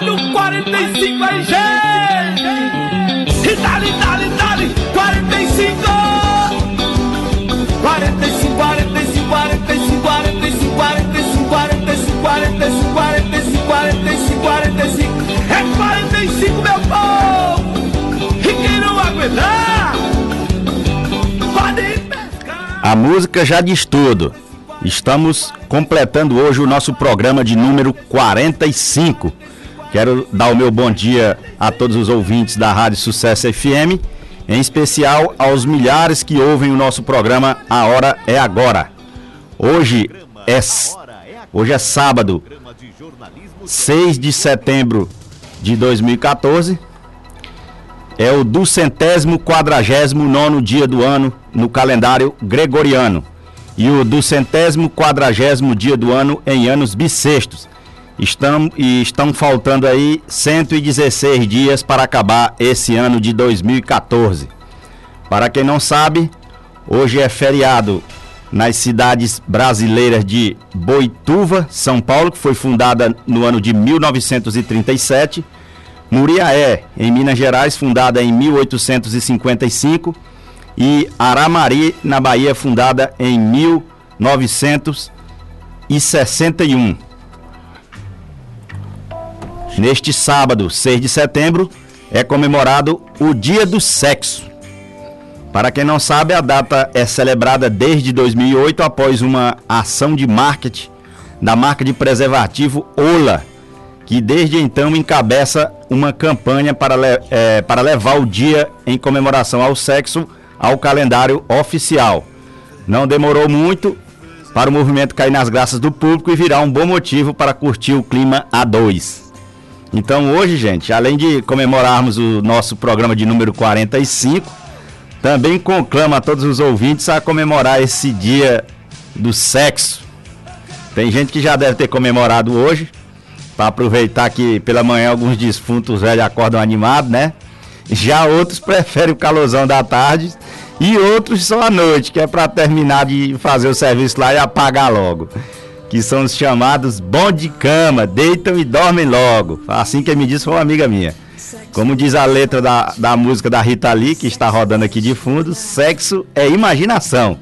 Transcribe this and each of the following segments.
no 45 aí, gente. E dali, 45. 45, 45, 45, 45, 45, 45, 45, 45, 45, 45. É 45, meu povo. E quem não aguentar, pode pescar. A música já diz tudo. Estamos completando hoje o nosso programa de número 45. Quero dar o meu bom dia a todos os ouvintes da Rádio Sucesso FM, em especial aos milhares que ouvem o nosso programa A Hora é Agora. Hoje é sábado, 6 de setembro de 2014. É o 249º dia do ano no calendário gregoriano e o 240º dia do ano em anos bissextos. Estão faltando aí 116 dias para acabar esse ano de 2014. Para quem não sabe, hoje é feriado nas cidades brasileiras de Boituva, São Paulo, que foi fundada no ano de 1937, Muriaé, em Minas Gerais, fundada em 1855, e Aramari, na Bahia, fundada em 1961. Neste sábado, 6 de setembro, é comemorado o Dia do Sexo. Para quem não sabe, a data é celebrada desde 2008 após uma ação de marketing da marca de preservativo Ola, que desde então encabeça uma campanha para levar o dia em comemoração ao sexo ao calendário oficial. Não demorou muito para o movimento cair nas graças do público e virar um bom motivo para curtir o clima a dois. Então hoje, gente, além de comemorarmos o nosso programa de número 45, também conclamo a todos os ouvintes a comemorar esse dia do sexo. Tem gente que já deve ter comemorado hoje, para aproveitar que pela manhã alguns defuntos velhos acordam animados, né? Já outros preferem o calorzão da tarde e outros só à noite, que é para terminar de fazer o serviço lá e apagar logo. Que são os chamados bom de cama, deitam e dormem logo. Assim que me disse foi uma amiga minha. Como diz a letra da música da Rita Lee, que está rodando aqui de fundo, sexo é imaginação.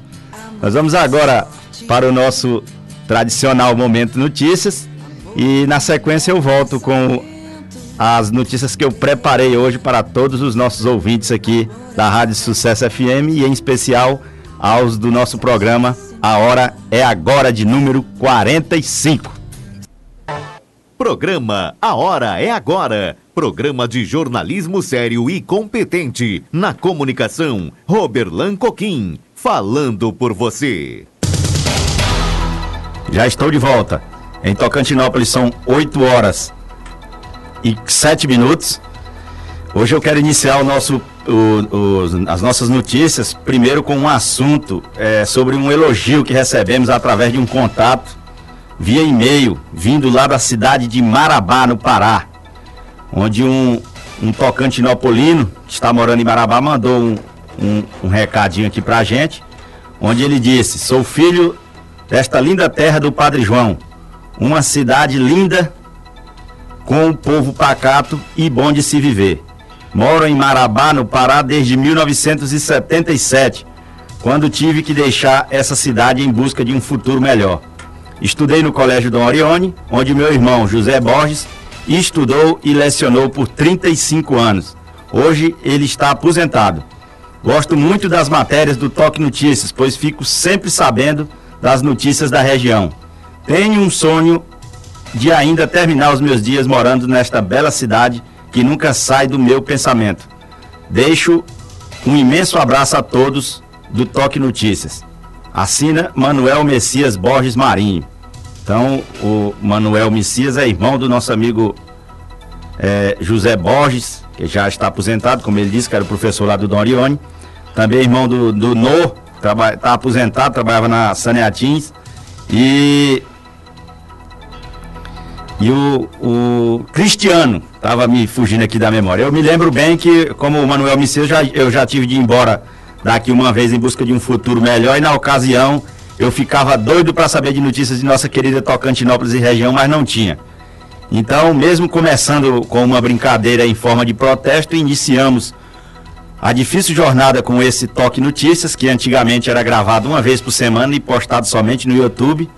Nós vamos agora para o nosso tradicional Momento Notícias e na sequência eu volto com as notícias que eu preparei hoje para todos os nossos ouvintes aqui da Rádio Sucesso FM e em especial aos do nosso programa A Hora é Agora, de número 45. Programa A Hora é Agora. Programa de jornalismo sério e competente. Na comunicação, Roberlan Coquim, falando por você. Já estou de volta. Em Tocantinópolis são 8 horas e 7 minutos. Hoje eu quero iniciar as nossas notícias, primeiro com um assunto sobre um elogio que recebemos através de um contato via e-mail, vindo lá da cidade de Marabá, no Pará, onde um tocantinopolino que está morando em Marabá mandou um recadinho aqui pra gente, onde ele disse: sou filho desta linda terra do Padre João, uma cidade linda com um povo pacato e bom de se viver. Moro em Marabá, no Pará, desde 1977, quando tive que deixar essa cidade em busca de um futuro melhor. Estudei no Colégio Dom Orione, onde meu irmão José Borges estudou e lecionou por 35 anos. Hoje ele está aposentado. Gosto muito das matérias do Toque Notícias, pois fico sempre sabendo das notícias da região. Tenho um sonho de ainda terminar os meus dias morando nesta bela cidade que nunca sai do meu pensamento. Deixo um imenso abraço a todos do Toque Notícias. Assina Manuel Messias Borges Marinho. Então, o Manuel Messias é irmão do nosso amigo José Borges, que já está aposentado, como ele disse, que era o professor lá do Dom Orione. Também irmão do Nô, está aposentado, trabalhava na Saneatins. E o Cristiano, estava me fugindo aqui da memória. Eu me lembro bem que, como o Manuel Messias, eu já tive de ir embora daqui uma vez em busca de um futuro melhor, e na ocasião eu ficava doido para saber de notícias de nossa querida Tocantinópolis e região, mas não tinha. Então, mesmo começando com uma brincadeira em forma de protesto, iniciamos a difícil jornada com esse Toque Notícias, que antigamente era gravado uma vez por semana e postado somente no YouTube.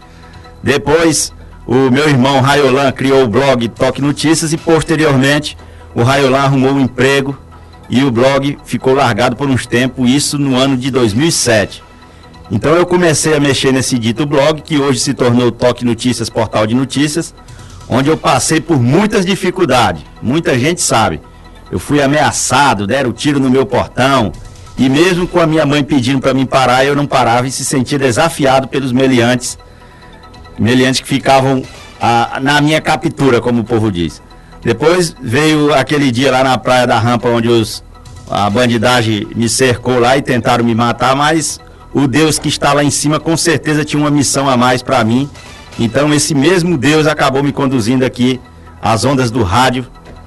Depois, o meu irmão Raiolan criou o blog Toque Notícias e, posteriormente, o Raiolan arrumou um emprego e o blog ficou largado por uns tempos, isso no ano de 2007. Então eu comecei a mexer nesse dito blog, que hoje se tornou Toque Notícias, portal de notícias, onde eu passei por muitas dificuldades. Muita gente sabe. Eu fui ameaçado, deram tiro no meu portão, e mesmo com a minha mãe pedindo para mim parar, eu não parava e se sentia desafiado pelos meliantes que ficavam na minha captura, como o povo diz. Depois veio aquele dia lá na Praia da Rampa, onde a bandidagem me cercou lá e tentaram me matar, mas o Deus que está lá em cima com certeza tinha uma missão a mais para mim. Então esse mesmo Deus acabou me conduzindo aqui às ondas do rádio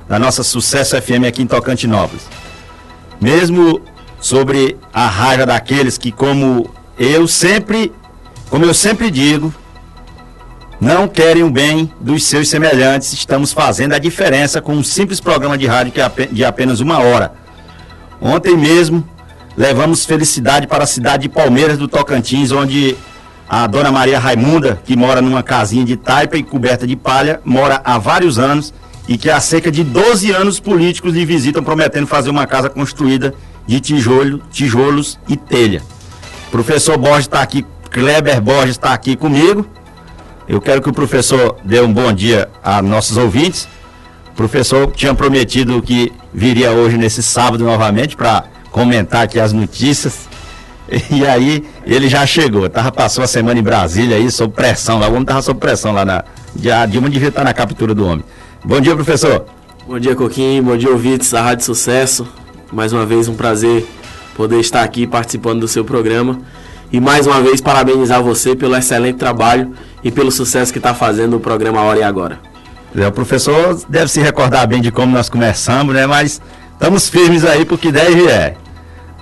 da nossa Sucesso FM aqui em Tocantinópolis. Mesmo sobre a raiva daqueles que, como eu sempre digo, não querem o bem dos seus semelhantes, estamos fazendo a diferença com um simples programa de rádio de apenas 1 hora. Ontem mesmo levamos felicidade para a cidade de Palmeiras do Tocantins, onde a dona Maria Raimunda, que mora numa casinha de taipa e coberta de palha, mora há vários anos e que há cerca de 12 anos políticos lhe visitam prometendo fazer uma casa construída de tijolos e telha. O professor Borges está aqui, Kleber Borges está aqui comigo. Eu quero que o professor dê um bom dia a nossos ouvintes. O professor tinha prometido que viria hoje nesse sábado novamente para comentar aqui as notícias. E aí ele já chegou, passou a semana em Brasília aí, sob pressão lá, o homem estava sob pressão lá a Dilma devia estar na captura do homem. Bom dia, professor. Bom dia, Coquinho, bom dia, ouvintes da Rádio Sucesso. Mais uma vez um prazer poder estar aqui participando do seu programa. E mais uma vez parabenizar você pelo excelente trabalho e pelo sucesso que está fazendo o programa Hora e Agora. O professor deve se recordar bem de como nós começamos, né? Mas estamos firmes aí porque deve é.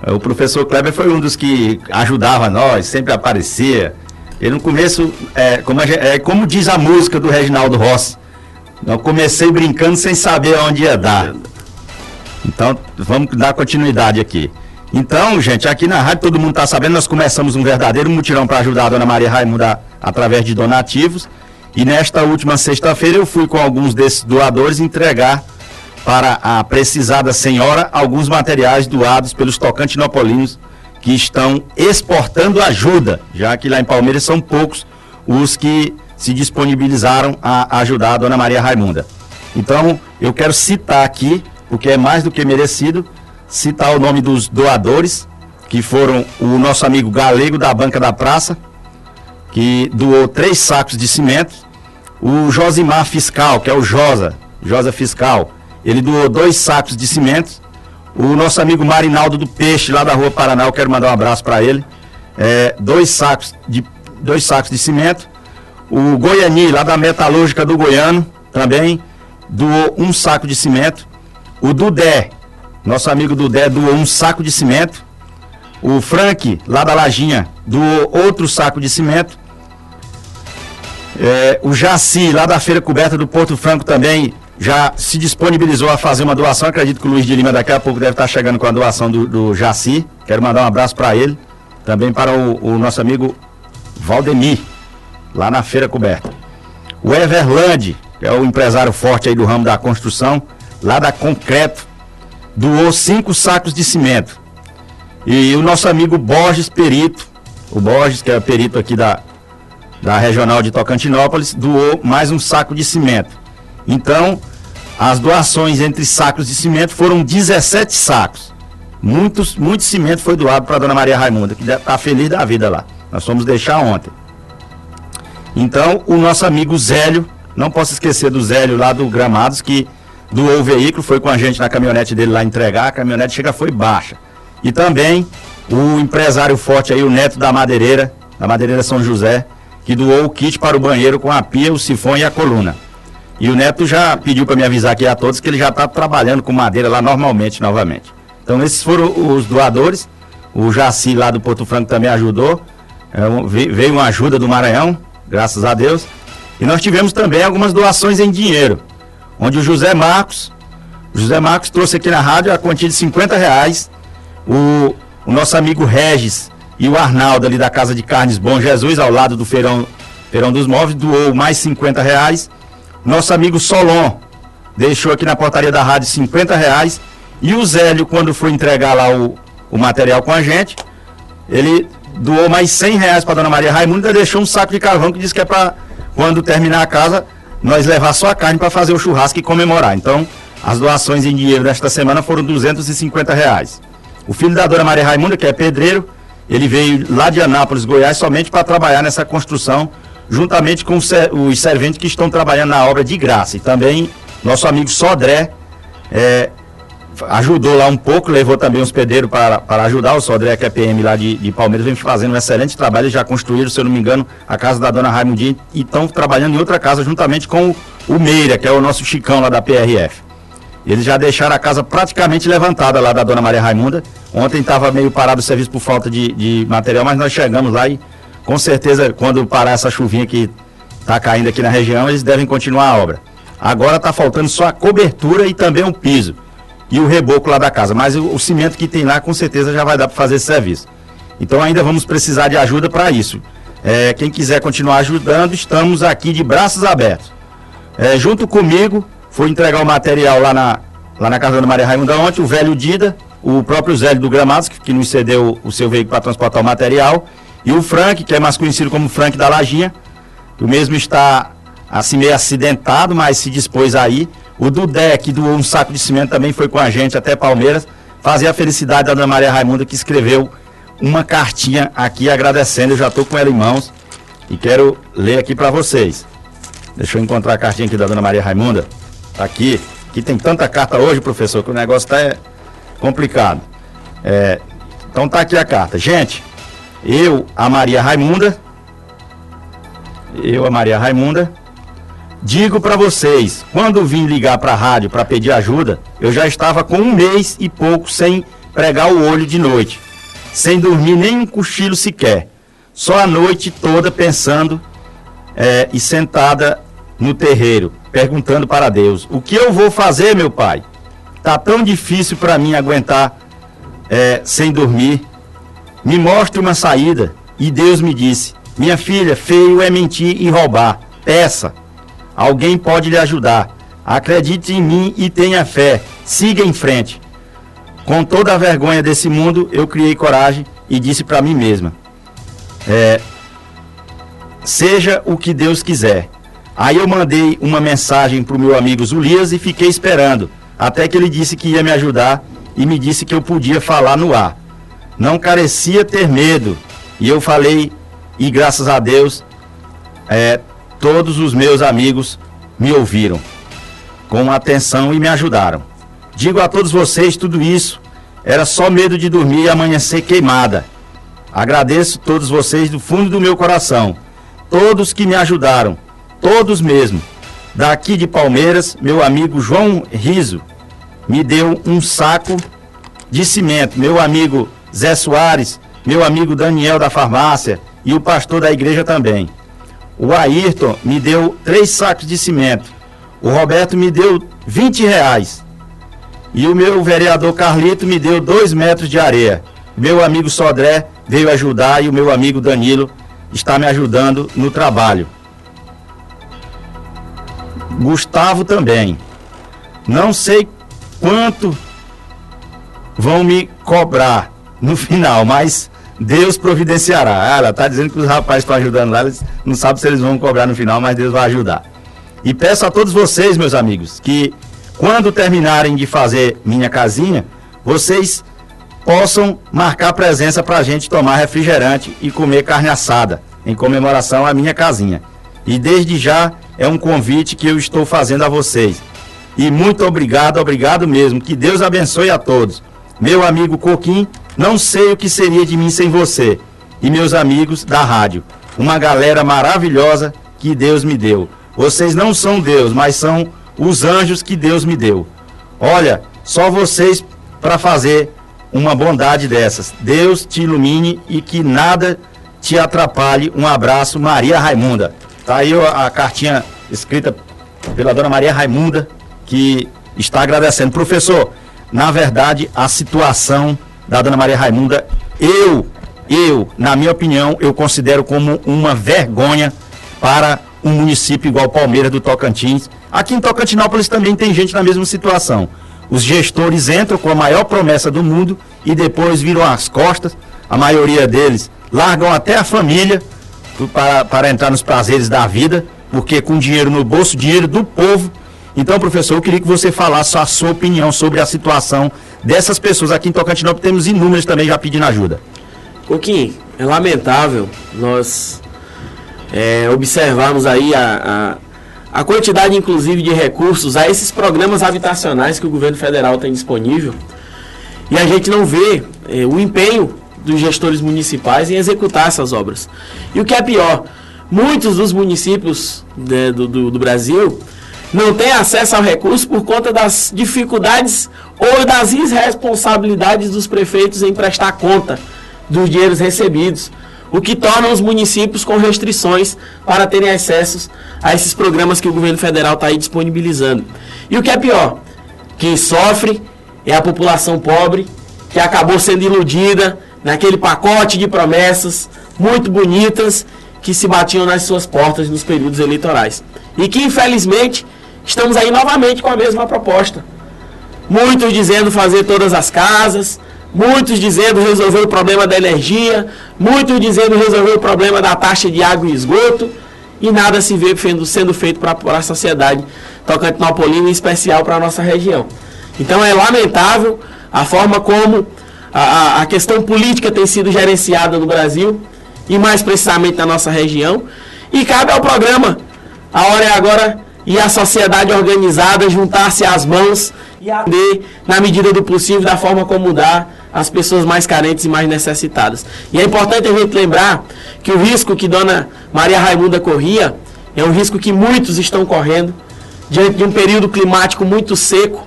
O professor Kleber foi um dos que ajudava nós, sempre aparecia. Ele no começo, como diz a música do Reginaldo Rossi, eu comecei brincando sem saber onde ia dar. Então, vamos dar continuidade aqui. Então, gente, aqui na rádio todo mundo está sabendo, nós começamos um verdadeiro mutirão para ajudar a dona Maria Raimunda através de donativos. E nesta última sexta-feira eu fui com alguns desses doadores entregar para a precisada senhora alguns materiais doados pelos tocantinopolinos que estão exportando ajuda, já que lá em Palmeiras são poucos os que se disponibilizaram a ajudar a dona Maria Raimunda. Então, eu quero citar aqui, porque é mais do que merecido, citar o nome dos doadores, que foram o nosso amigo Galego da Banca da Praça, que doou 3 sacos de cimento, o Josimar Fiscal, que é o Josa Fiscal, ele doou 2 sacos de cimento, o nosso amigo Marinaldo do Peixe, lá da Rua Paraná, eu quero mandar um abraço para ele, 2 sacos de cimento, o Goiani, lá da Metalúrgica do Goiano, também doou 1 saco de cimento, o Dudé, nosso amigo Dudé, doou 1 saco de cimento, o Frank, lá da Lajinha, doou outro saco de cimento, o Jaci, lá da Feira Coberta do Porto Franco, também já se disponibilizou a fazer uma doação. Acredito que o Luiz de Lima daqui a pouco deve estar chegando com a doação do Jaci. Quero mandar um abraço para ele, também para o nosso amigo Valdemir, lá na Feira Coberta. O Everland, que é o empresário forte aí do ramo da construção, lá da Concreto, doou 5 sacos de cimento. E o nosso amigo Borges Perito, o Borges, que é perito aqui da Regional de Tocantinópolis, doou mais 1 saco de cimento. Então, as doações entre sacos de cimento foram 17 sacos. Muito cimento foi doado para a dona Maria Raimunda, que está feliz da vida lá. Nós fomos deixar ontem. Então, o nosso amigo Zélio, não posso esquecer do Zélio lá do Gramados, que doou o veículo, foi com a gente na caminhonete dele lá entregar, a caminhonete foi baixa. E também o empresário forte aí, o Neto da Madeireira São José, que doou o kit para o banheiro com a pia, o sifão e a coluna. E o Neto já pediu para me avisar aqui a todos que ele já está trabalhando com madeira lá normalmente, novamente. Então esses foram os doadores. O Jaci lá do Porto Franco também ajudou. Veio uma ajuda do Maranhão, graças a Deus. E nós tivemos também algumas doações em dinheiro. onde o José Marcos trouxe aqui na rádio a quantia de R$50. O nosso amigo Regis e o Arnaldo ali da Casa de Carnes Bom Jesus, ao lado do Feirão dos Móveis, doou mais R$50. Nosso amigo Solon deixou aqui na portaria da rádio R$50. E o Zélio, quando foi entregar lá o material com a gente, ele doou mais R$100 para dona Maria Raimunda, deixou um saco de carvão que disse que é para, quando terminar a casa, nós levar só a carne para fazer o churrasco e comemorar. Então, as doações em dinheiro desta semana foram R$250. O filho da dona Maria Raimunda, que é pedreiro, ele veio lá de Anápolis, Goiás, somente para trabalhar nessa construção, juntamente com os serventes que estão trabalhando na obra de graça. E também nosso amigo Sodré ajudou lá um pouco, levou também uns pedreiros para ajudar. O Sodré, que é PM lá de Palmeiras, vem fazendo um excelente trabalho. Eles já construíram, se eu não me engano, a casa da dona Raimundinha e estão trabalhando em outra casa juntamente com o Meira, que é o nosso Chicão lá da PRF. Eles já deixaram a casa praticamente levantada lá da dona Maria Raimunda. Ontem estava meio parado o serviço por falta de material, mas nós chegamos lá e com certeza quando parar essa chuvinha que está caindo aqui na região, eles devem continuar a obra. Agora está faltando só a cobertura e também o piso e o reboco lá da casa, mas o cimento que tem lá com certeza já vai dar para fazer esse serviço. Então ainda vamos precisar de ajuda para isso. Quem quiser continuar ajudando, estamos aqui de braços abertos. Junto comigo, foi entregar o material lá na casa da Maria Raimunda ontem, o velho Dida, o próprio Zélio do Gramados, que nos cedeu o seu veículo para transportar o material, e o Frank, que é mais conhecido como Frank da Lajinha, o mesmo está assim meio acidentado, mas se dispôs aí. O Dudé, que doou um saco de cimento, também foi com a gente até Palmeiras, fazer a felicidade da dona Maria Raimunda, que escreveu uma cartinha aqui agradecendo. Eu já estou com ela em mãos e quero ler aqui para vocês. Deixa eu encontrar a cartinha aqui da dona Maria Raimunda. Tá aqui. Aqui tem tanta carta hoje, professor, que o negócio está complicado. Então tá aqui a carta. Gente, eu, a Maria Raimunda, digo para vocês, quando vim ligar para a rádio para pedir ajuda, eu já estava com 1 mês e pouco sem pregar o olho de noite, sem dormir nem um cochilo sequer, só a noite toda pensando e sentada no terreiro, perguntando para Deus, o que eu vou fazer, meu pai? Tá tão difícil para mim aguentar sem dormir. Me mostre uma saída. E Deus me disse, minha filha, feio é mentir e roubar, peça. Alguém pode lhe ajudar. Acredite em mim e tenha fé. Siga em frente. Com toda a vergonha desse mundo, eu criei coragem e disse para mim mesma, seja o que Deus quiser. Aí eu mandei uma mensagem para o meu amigo Zulias e fiquei esperando, até que ele disse que ia me ajudar e me disse que eu podia falar no ar. Não carecia ter medo. E eu falei, e graças a Deus, todos os meus amigos me ouviram com atenção e me ajudaram. Digo a todos vocês, tudo isso era só medo de dormir e amanhecer queimada. Agradeço todos vocês do fundo do meu coração, todos que me ajudaram, todos mesmo. Daqui de Palmeiras, meu amigo João Riso me deu um saco de cimento, meu amigo Zé Soares, meu amigo Daniel da farmácia e o pastor da igreja também. O Ayrton me deu 3 sacos de cimento. O Roberto me deu R$20. E o meu vereador Carlito me deu 2 metros de areia. Meu amigo Sodré veio ajudar e o meu amigo Danilo está me ajudando no trabalho. Gustavo também. Não sei quanto vão me cobrar no final, mas Deus providenciará. Ela está dizendo que os rapazes estão ajudando lá, eles não sabem se eles vão cobrar no final, mas Deus vai ajudar. E peço a todos vocês, meus amigos, que quando terminarem de fazer minha casinha, vocês possam marcar presença para a gente tomar refrigerante e comer carne assada, em comemoração à minha casinha. E desde já é um convite que eu estou fazendo a vocês. E muito obrigado, obrigado mesmo. Que Deus abençoe a todos. Meu amigo Coquim, não sei o que seria de mim sem você. E meus amigos da rádio. Uma galera maravilhosa que Deus me deu. Vocês não são Deus, mas são os anjos que Deus me deu. Olha, só vocês para fazer uma bondade dessas. Deus te ilumine e que nada te atrapalhe. Um abraço, Maria Raimunda. Tá aí a cartinha escrita pela dona Maria Raimunda, que está agradecendo. Professor, na verdade, a situação da dona Maria Raimunda, na minha opinião, eu considero como uma vergonha para um município igual Palmeiras do Tocantins. Aqui em Tocantinópolis também tem gente na mesma situação. Os gestores entram com a maior promessa do mundo e depois viram as costas. A maioria deles largam até a família para entrar nos prazeres da vida, porque com dinheiro no bolso, dinheiro do povo. Então, professor, eu queria que você falasse a sua opinião sobre a situação dessas pessoas. Aqui em Tocantinópolis temos inúmeros também já pedindo ajuda. Coquinho, é lamentável nós observarmos aí a quantidade, inclusive, de recursos a esses programas habitacionais que o governo federal tem disponível, e a gente não vê o empenho dos gestores municipais em executar essas obras. E o que é pior, muitos dos municípios do Brasil não têm acesso ao recurso por conta das dificuldades ou das irresponsabilidades dos prefeitos em prestar conta dos dinheiros recebidos, o que torna os municípios com restrições para terem acessos a esses programas que o governo federal está aí disponibilizando. E o que é pior, quem sofre é a população pobre, que acabou sendo iludida naquele pacote de promessas muito bonitas que se batiam nas suas portas nos períodos eleitorais. E que, infelizmente, estamos aí novamente com a mesma proposta. Muitos dizendo fazer todas as casas, muitos dizendo resolver o problema da energia, muitos dizendo resolver o problema da taxa de água e esgoto, e nada se vê sendo feito para a sociedade tocantinopolina, em especial para a nossa região. Então é lamentável a forma como a questão política tem sido gerenciada no Brasil, e mais precisamente na nossa região, e cabe ao programa, a hora é agora, e a sociedade organizada juntar-se às mãos e atender, na medida do possível, da forma como mudar as pessoas mais carentes e mais necessitadas. E é importante a gente lembrar que o risco que dona Maria Raimunda corria é um risco que muitos estão correndo diante de um período climático muito seco.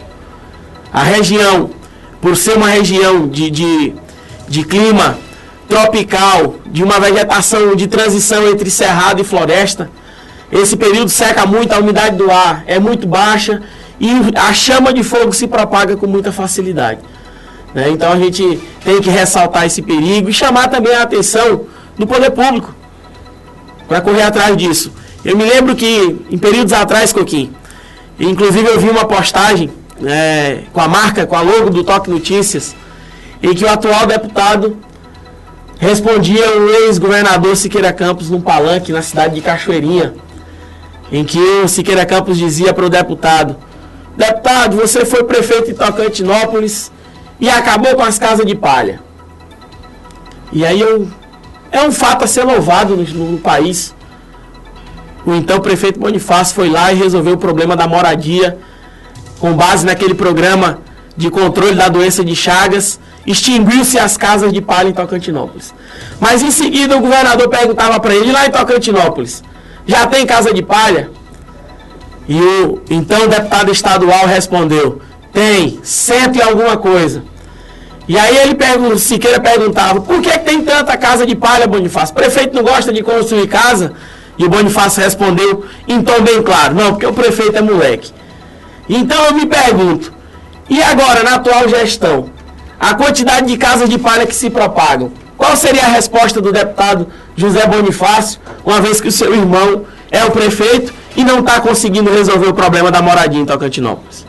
A região, por ser uma região de clima tropical, de uma vegetação de transição entre cerrado e floresta, esse período seca muito, a umidade do ar é muito baixa e a chama de fogo se propaga com muita facilidade. Então a gente tem que ressaltar esse perigo e chamar também a atenção do poder público para correr atrás disso. Eu me lembro que em períodos atrás, Coquinho, inclusive eu vi uma postagem com a marca, com a logo do Toque Notícias, em que o atual deputado respondia o ex-governador Siqueira Campos num palanque na cidade de Cachoeirinha, em que o Siqueira Campos dizia para o deputado: deputado, você foi prefeito de Tocantinópolis e acabou com as casas de palha. E aí é um fato a ser louvado no país. O então prefeito Bonifácio foi lá e resolveu o problema da moradia, com base naquele programa de controle da doença de Chagas, extinguiu-se as casas de palha em Tocantinópolis. Mas em seguida o governador perguntava para ele: lá em Tocantinópolis, já tem casa de palha? E o então deputado estadual respondeu: tem, 100 e alguma coisa. E aí Siqueira perguntava: por que tem tanta casa de palha, Bonifácio? O prefeito não gosta de construir casa? E o Bonifácio respondeu em tom bem claro: não, porque o prefeito é moleque. Então eu me pergunto, e agora, na atual gestão, a quantidade de casas de palha que se propagam, qual seria a resposta do deputado José Bonifácio, uma vez que o seu irmão é o prefeito e não está conseguindo resolver o problema da moradia em Tocantinópolis?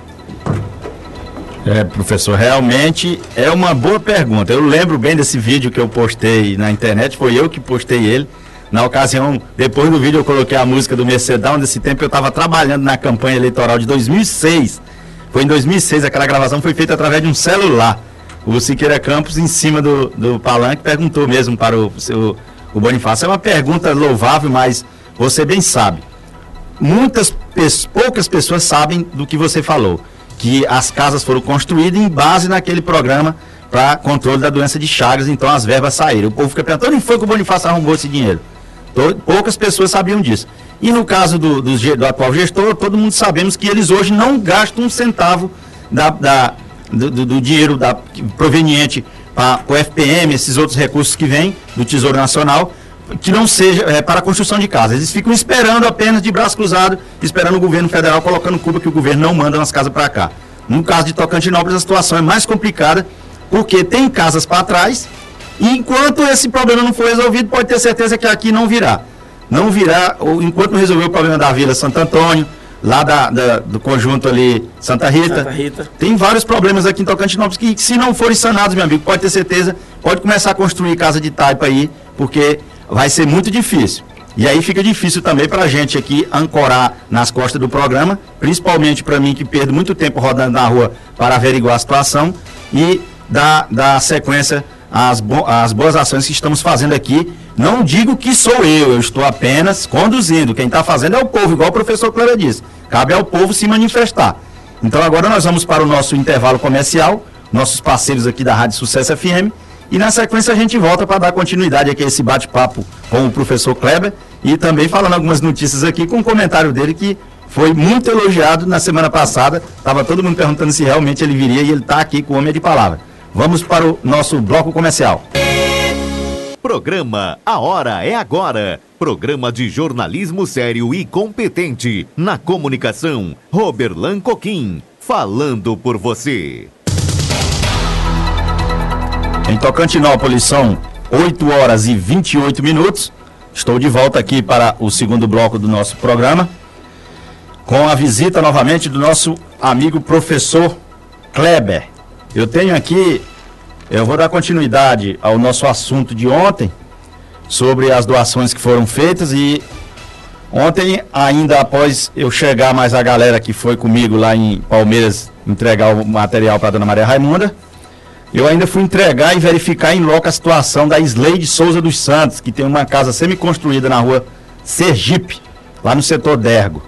Professor, realmente é uma boa pergunta. Eu lembro bem desse vídeo que eu postei na internet, foi eu que postei ele. Na ocasião, depois do vídeo eu coloquei a música do Mercedão. Nesse tempo eu estava trabalhando na campanha eleitoral de 2006. Foi em 2006, aquela gravação foi feita através de um celular. O Siqueira Campos, em cima do palanque, perguntou mesmo para o Bonifácio. É uma pergunta louvável, mas você bem sabe. Poucas pessoas sabem do que você falou, que as casas foram construídas em base naquele programa para controle da doença de Chagas, então as verbas saíram. O povo fica perguntando: onde foi que o Bonifácio arrumou esse dinheiro? Poucas pessoas sabiam disso. E no caso do atual gestor, todo mundo sabemos que eles hoje não gastam um centavo do dinheiro proveniente para o FPM, esses outros recursos que vêm do Tesouro Nacional, que não seja para a construção de casas. Eles ficam esperando apenas de braço cruzado, esperando o governo federal colocando culpa que o governo não manda nas casas para cá. No caso de Tocantinópolis, a situação é mais complicada, porque tem casas para trás, e enquanto esse problema não for resolvido, pode ter certeza que aqui não virá. Não virá, enquanto não resolver o problema da Vila Santo Antônio, lá do conjunto ali Santa Rita. Tem vários problemas aqui em Tocantinópolis que, se não forem sanados, meu amigo, pode ter certeza, pode começar a construir casa de taipa aí, porque vai ser muito difícil. E aí fica difícil também para a gente aqui ancorar nas costas do programa, principalmente para mim, que perdo muito tempo rodando na rua para averiguar a situação e dar sequência às boas ações que estamos fazendo aqui. Não digo que sou eu estou apenas conduzindo. Quem está fazendo é o povo, igual o professor Cléber disse. Cabe ao povo se manifestar. Então agora nós vamos para o nosso intervalo comercial, nossos parceiros aqui da Rádio Sucesso FM, e na sequência a gente volta para dar continuidade aqui a esse bate-papo com o professor Cléber e também falando algumas notícias aqui com um comentário dele que foi muito elogiado na semana passada. Estava todo mundo perguntando se realmente ele viria, e ele está aqui com o homem de palavra. Vamos para o nosso bloco comercial. Programa A Hora é Agora. Programa de jornalismo sério e competente. Na comunicação, Roberlan Coquim. Falando por você. Em Tocantinópolis são 8 horas e 28 minutos. Estou de volta aqui para o segundo bloco do nosso programa, com a visita novamente do nosso amigo professor Cléber. Eu tenho aqui, eu vou dar continuidade ao nosso assunto de ontem, sobre as doações que foram feitas, e ontem, ainda após eu chegar, mais a galera que foi comigo lá em Palmeiras entregar o material para a dona Maria Raimunda, eu ainda fui entregar e verificar em loco a situação da Isleide Souza dos Santos, que tem uma casa semi-construída na rua Sergipe, lá no setor Dergo.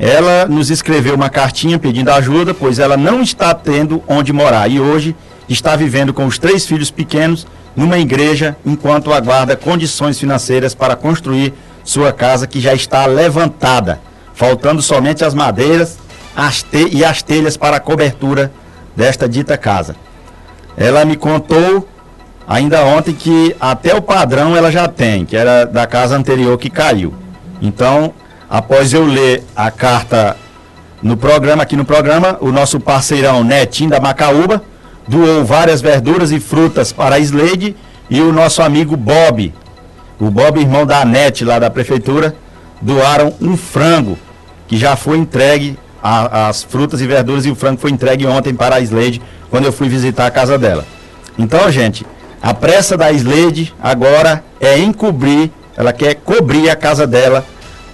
Ela nos escreveu uma cartinha pedindo ajuda, pois ela não está tendo onde morar e hoje está vivendo com os 3 filhos pequenos numa igreja, enquanto aguarda condições financeiras para construir sua casa, que já está levantada, faltando somente as madeiras e as telhas para a cobertura desta dita casa. Ela me contou ainda ontem que até o padrão ela já tem, que era da casa anterior que caiu. Então, após eu ler a carta aqui no programa, o nosso parceirão Netinho da Macaúba doou várias verduras e frutas para a Isleide, e o nosso amigo Bob, o Bob, irmão da Anete, lá da prefeitura, doaram um frango, que já foi entregue, as frutas e verduras e o frango foi entregue ontem para a Isleide, quando eu fui visitar a casa dela. Então, gente, a pressa da Isleide agora é encobrir, ela quer cobrir a casa dela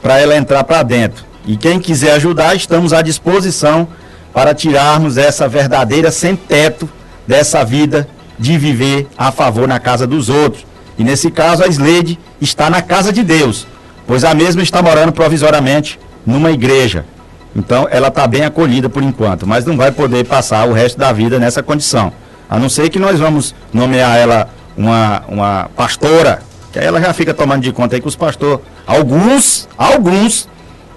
para ela entrar para dentro. E quem quiser ajudar, estamos à disposição para tirarmos essa verdadeira sem-teto dessa vida de viver a favor na casa dos outros. E nesse caso a Isleide está na casa de Deus, pois a mesma está morando provisoriamente numa igreja. Então ela está bem acolhida por enquanto, mas não vai poder passar o resto da vida nessa condição. A não ser que nós vamos nomear ela uma pastora, que aí ela já fica tomando de conta aí que os pastores, alguns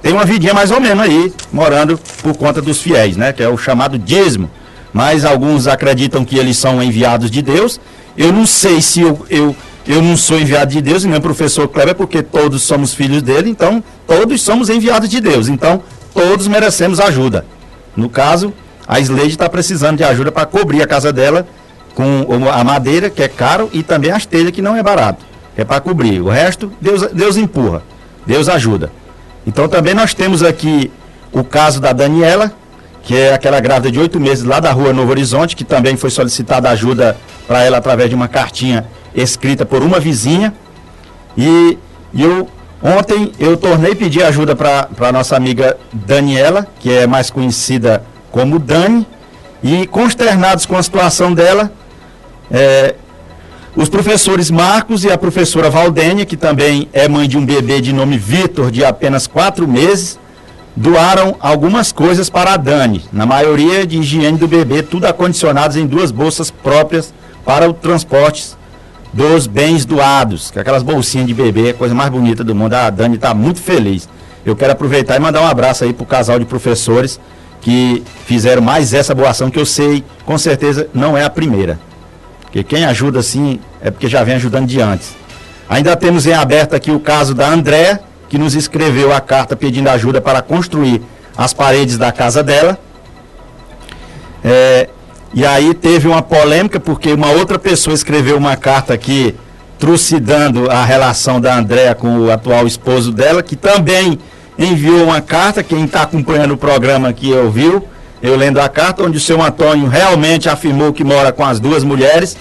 têm uma vidinha mais ou menos aí, morando por conta dos fiéis, né? Que é o chamado dízimo. Mas alguns acreditam que eles são enviados de Deus. Eu não sei se eu não sou enviado de Deus, e nem o professor Cléber, porque todos somos filhos dele, então todos somos enviados de Deus. Então todos merecemos ajuda. No caso, a Isleide está precisando de ajuda para cobrir a casa dela com a madeira, que é caro, e também as telhas, que não é barato. É para cobrir. O resto, Deus empurra. Deus ajuda. Então também nós temos aqui o caso da Daniela, que é aquela grávida de 8 meses lá da rua Novo Horizonte, que também foi solicitada ajuda para ela através de uma cartinha escrita por uma vizinha. E ontem eu tornei pedir ajuda para a nossa amiga Daniela, que é mais conhecida como Dani, e consternados com a situação dela, os professores Marcos e a professora Valdênia, que também é mãe de um bebê de nome Vitor, de apenas 4 meses, doaram algumas coisas para a Dani, na maioria de higiene do bebê, tudo acondicionados em 2 bolsas próprias para o transporte dos bens doados, que é aquelas bolsinhas de bebê, a coisa mais bonita do mundo. A Dani está muito feliz. Eu quero aproveitar e mandar um abraço aí para o casal de professores que fizeram mais essa boa ação, que eu sei, com certeza, não é a primeira. Porque quem ajuda assim é porque já vem ajudando de antes. Ainda temos em aberto aqui o caso da Andréa, que nos escreveu a carta pedindo ajuda para construir as paredes da casa dela. E aí teve uma polêmica, porque uma outra pessoa escreveu uma carta aqui trucidando a relação da Andréa com o atual esposo dela, que também enviou uma carta. Quem está acompanhando o programa aqui ouviu, eu lendo a carta, onde o seu Antônio realmente afirmou que mora com as duas mulheres,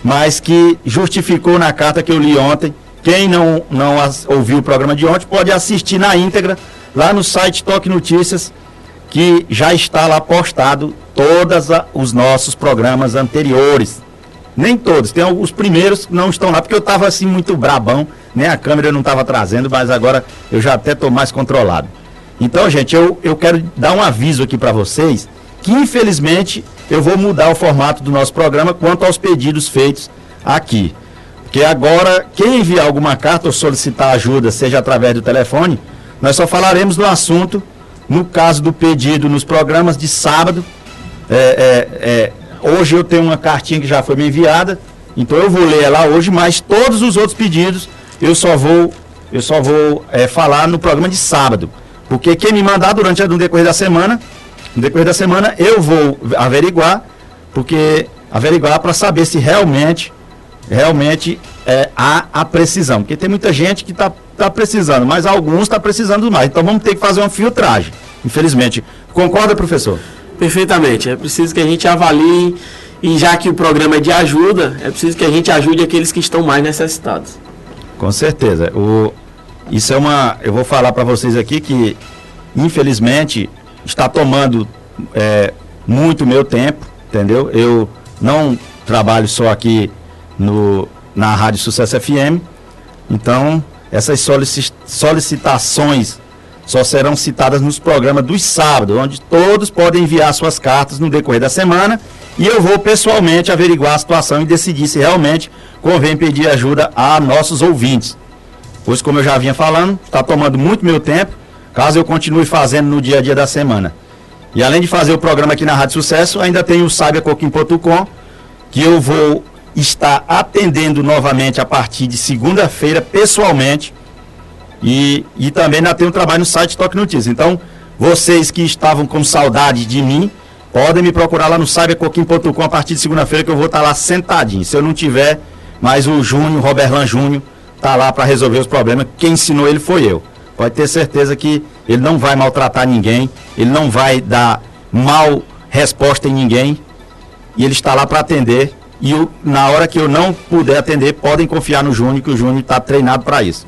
mas que justificou na carta que eu li ontem. Quem não ouviu o programa de ontem pode assistir na íntegra lá no site Toque Notícias, que já está lá postado todos os nossos programas anteriores. Nem todos, tem alguns primeiros que não estão lá, porque eu estava assim muito brabão, nem a câmera não estava trazendo, mas agora eu já até estou mais controlado. Então, gente, eu quero dar um aviso aqui para vocês, que infelizmente eu vou mudar o formato do nosso programa quanto aos pedidos feitos aqui. Porque agora, quem enviar alguma carta ou solicitar ajuda, seja através do telefone, nós só falaremos do assunto no caso do pedido nos programas de sábado. Hoje eu tenho uma cartinha que já foi me enviada, então eu vou ler ela hoje, mas todos os outros pedidos eu só vou falar no programa de sábado. Porque quem me mandar no decorrer da semana, eu vou averiguar para saber se realmente há a precisão. Porque tem muita gente que está precisando, mas alguns estão precisando mais. Então vamos ter que fazer uma filtragem, infelizmente. Concorda, professor? Perfeitamente. É preciso que a gente avalie, e já que o programa é de ajuda, é preciso que a gente ajude aqueles que estão mais necessitados. Com certeza. Eu vou falar para vocês aqui que, infelizmente, está tomando muito meu tempo, entendeu? Eu não trabalho só aqui na Rádio Sucesso FM, então essas solicitações só serão citadas nos programas dos sábados, onde todos podem enviar suas cartas no decorrer da semana, e eu vou pessoalmente averiguar a situação e decidir se realmente convém pedir ajuda a nossos ouvintes. Pois, como eu já vinha falando, está tomando muito meu tempo, caso eu continue fazendo no dia a dia da semana. E além de fazer o programa aqui na Rádio Sucesso, ainda tem o saibacoquim.com, que eu vou estar atendendo novamente a partir de segunda-feira, pessoalmente, e também ainda tem um trabalho no site Toque Notícias. Então, vocês que estavam com saudade de mim, podem me procurar lá no saibacoquim.com a partir de segunda-feira, que eu vou estar lá sentadinho. Se eu não tiver, mas o Roberlan Júnior está lá para resolver os problemas. Quem ensinou ele foi eu. Pode ter certeza que ele não vai maltratar ninguém, ele não vai dar mal resposta em ninguém, e ele está lá para atender. E na hora que eu não puder atender, podem confiar no Júnior, que o Júnior está treinado para isso.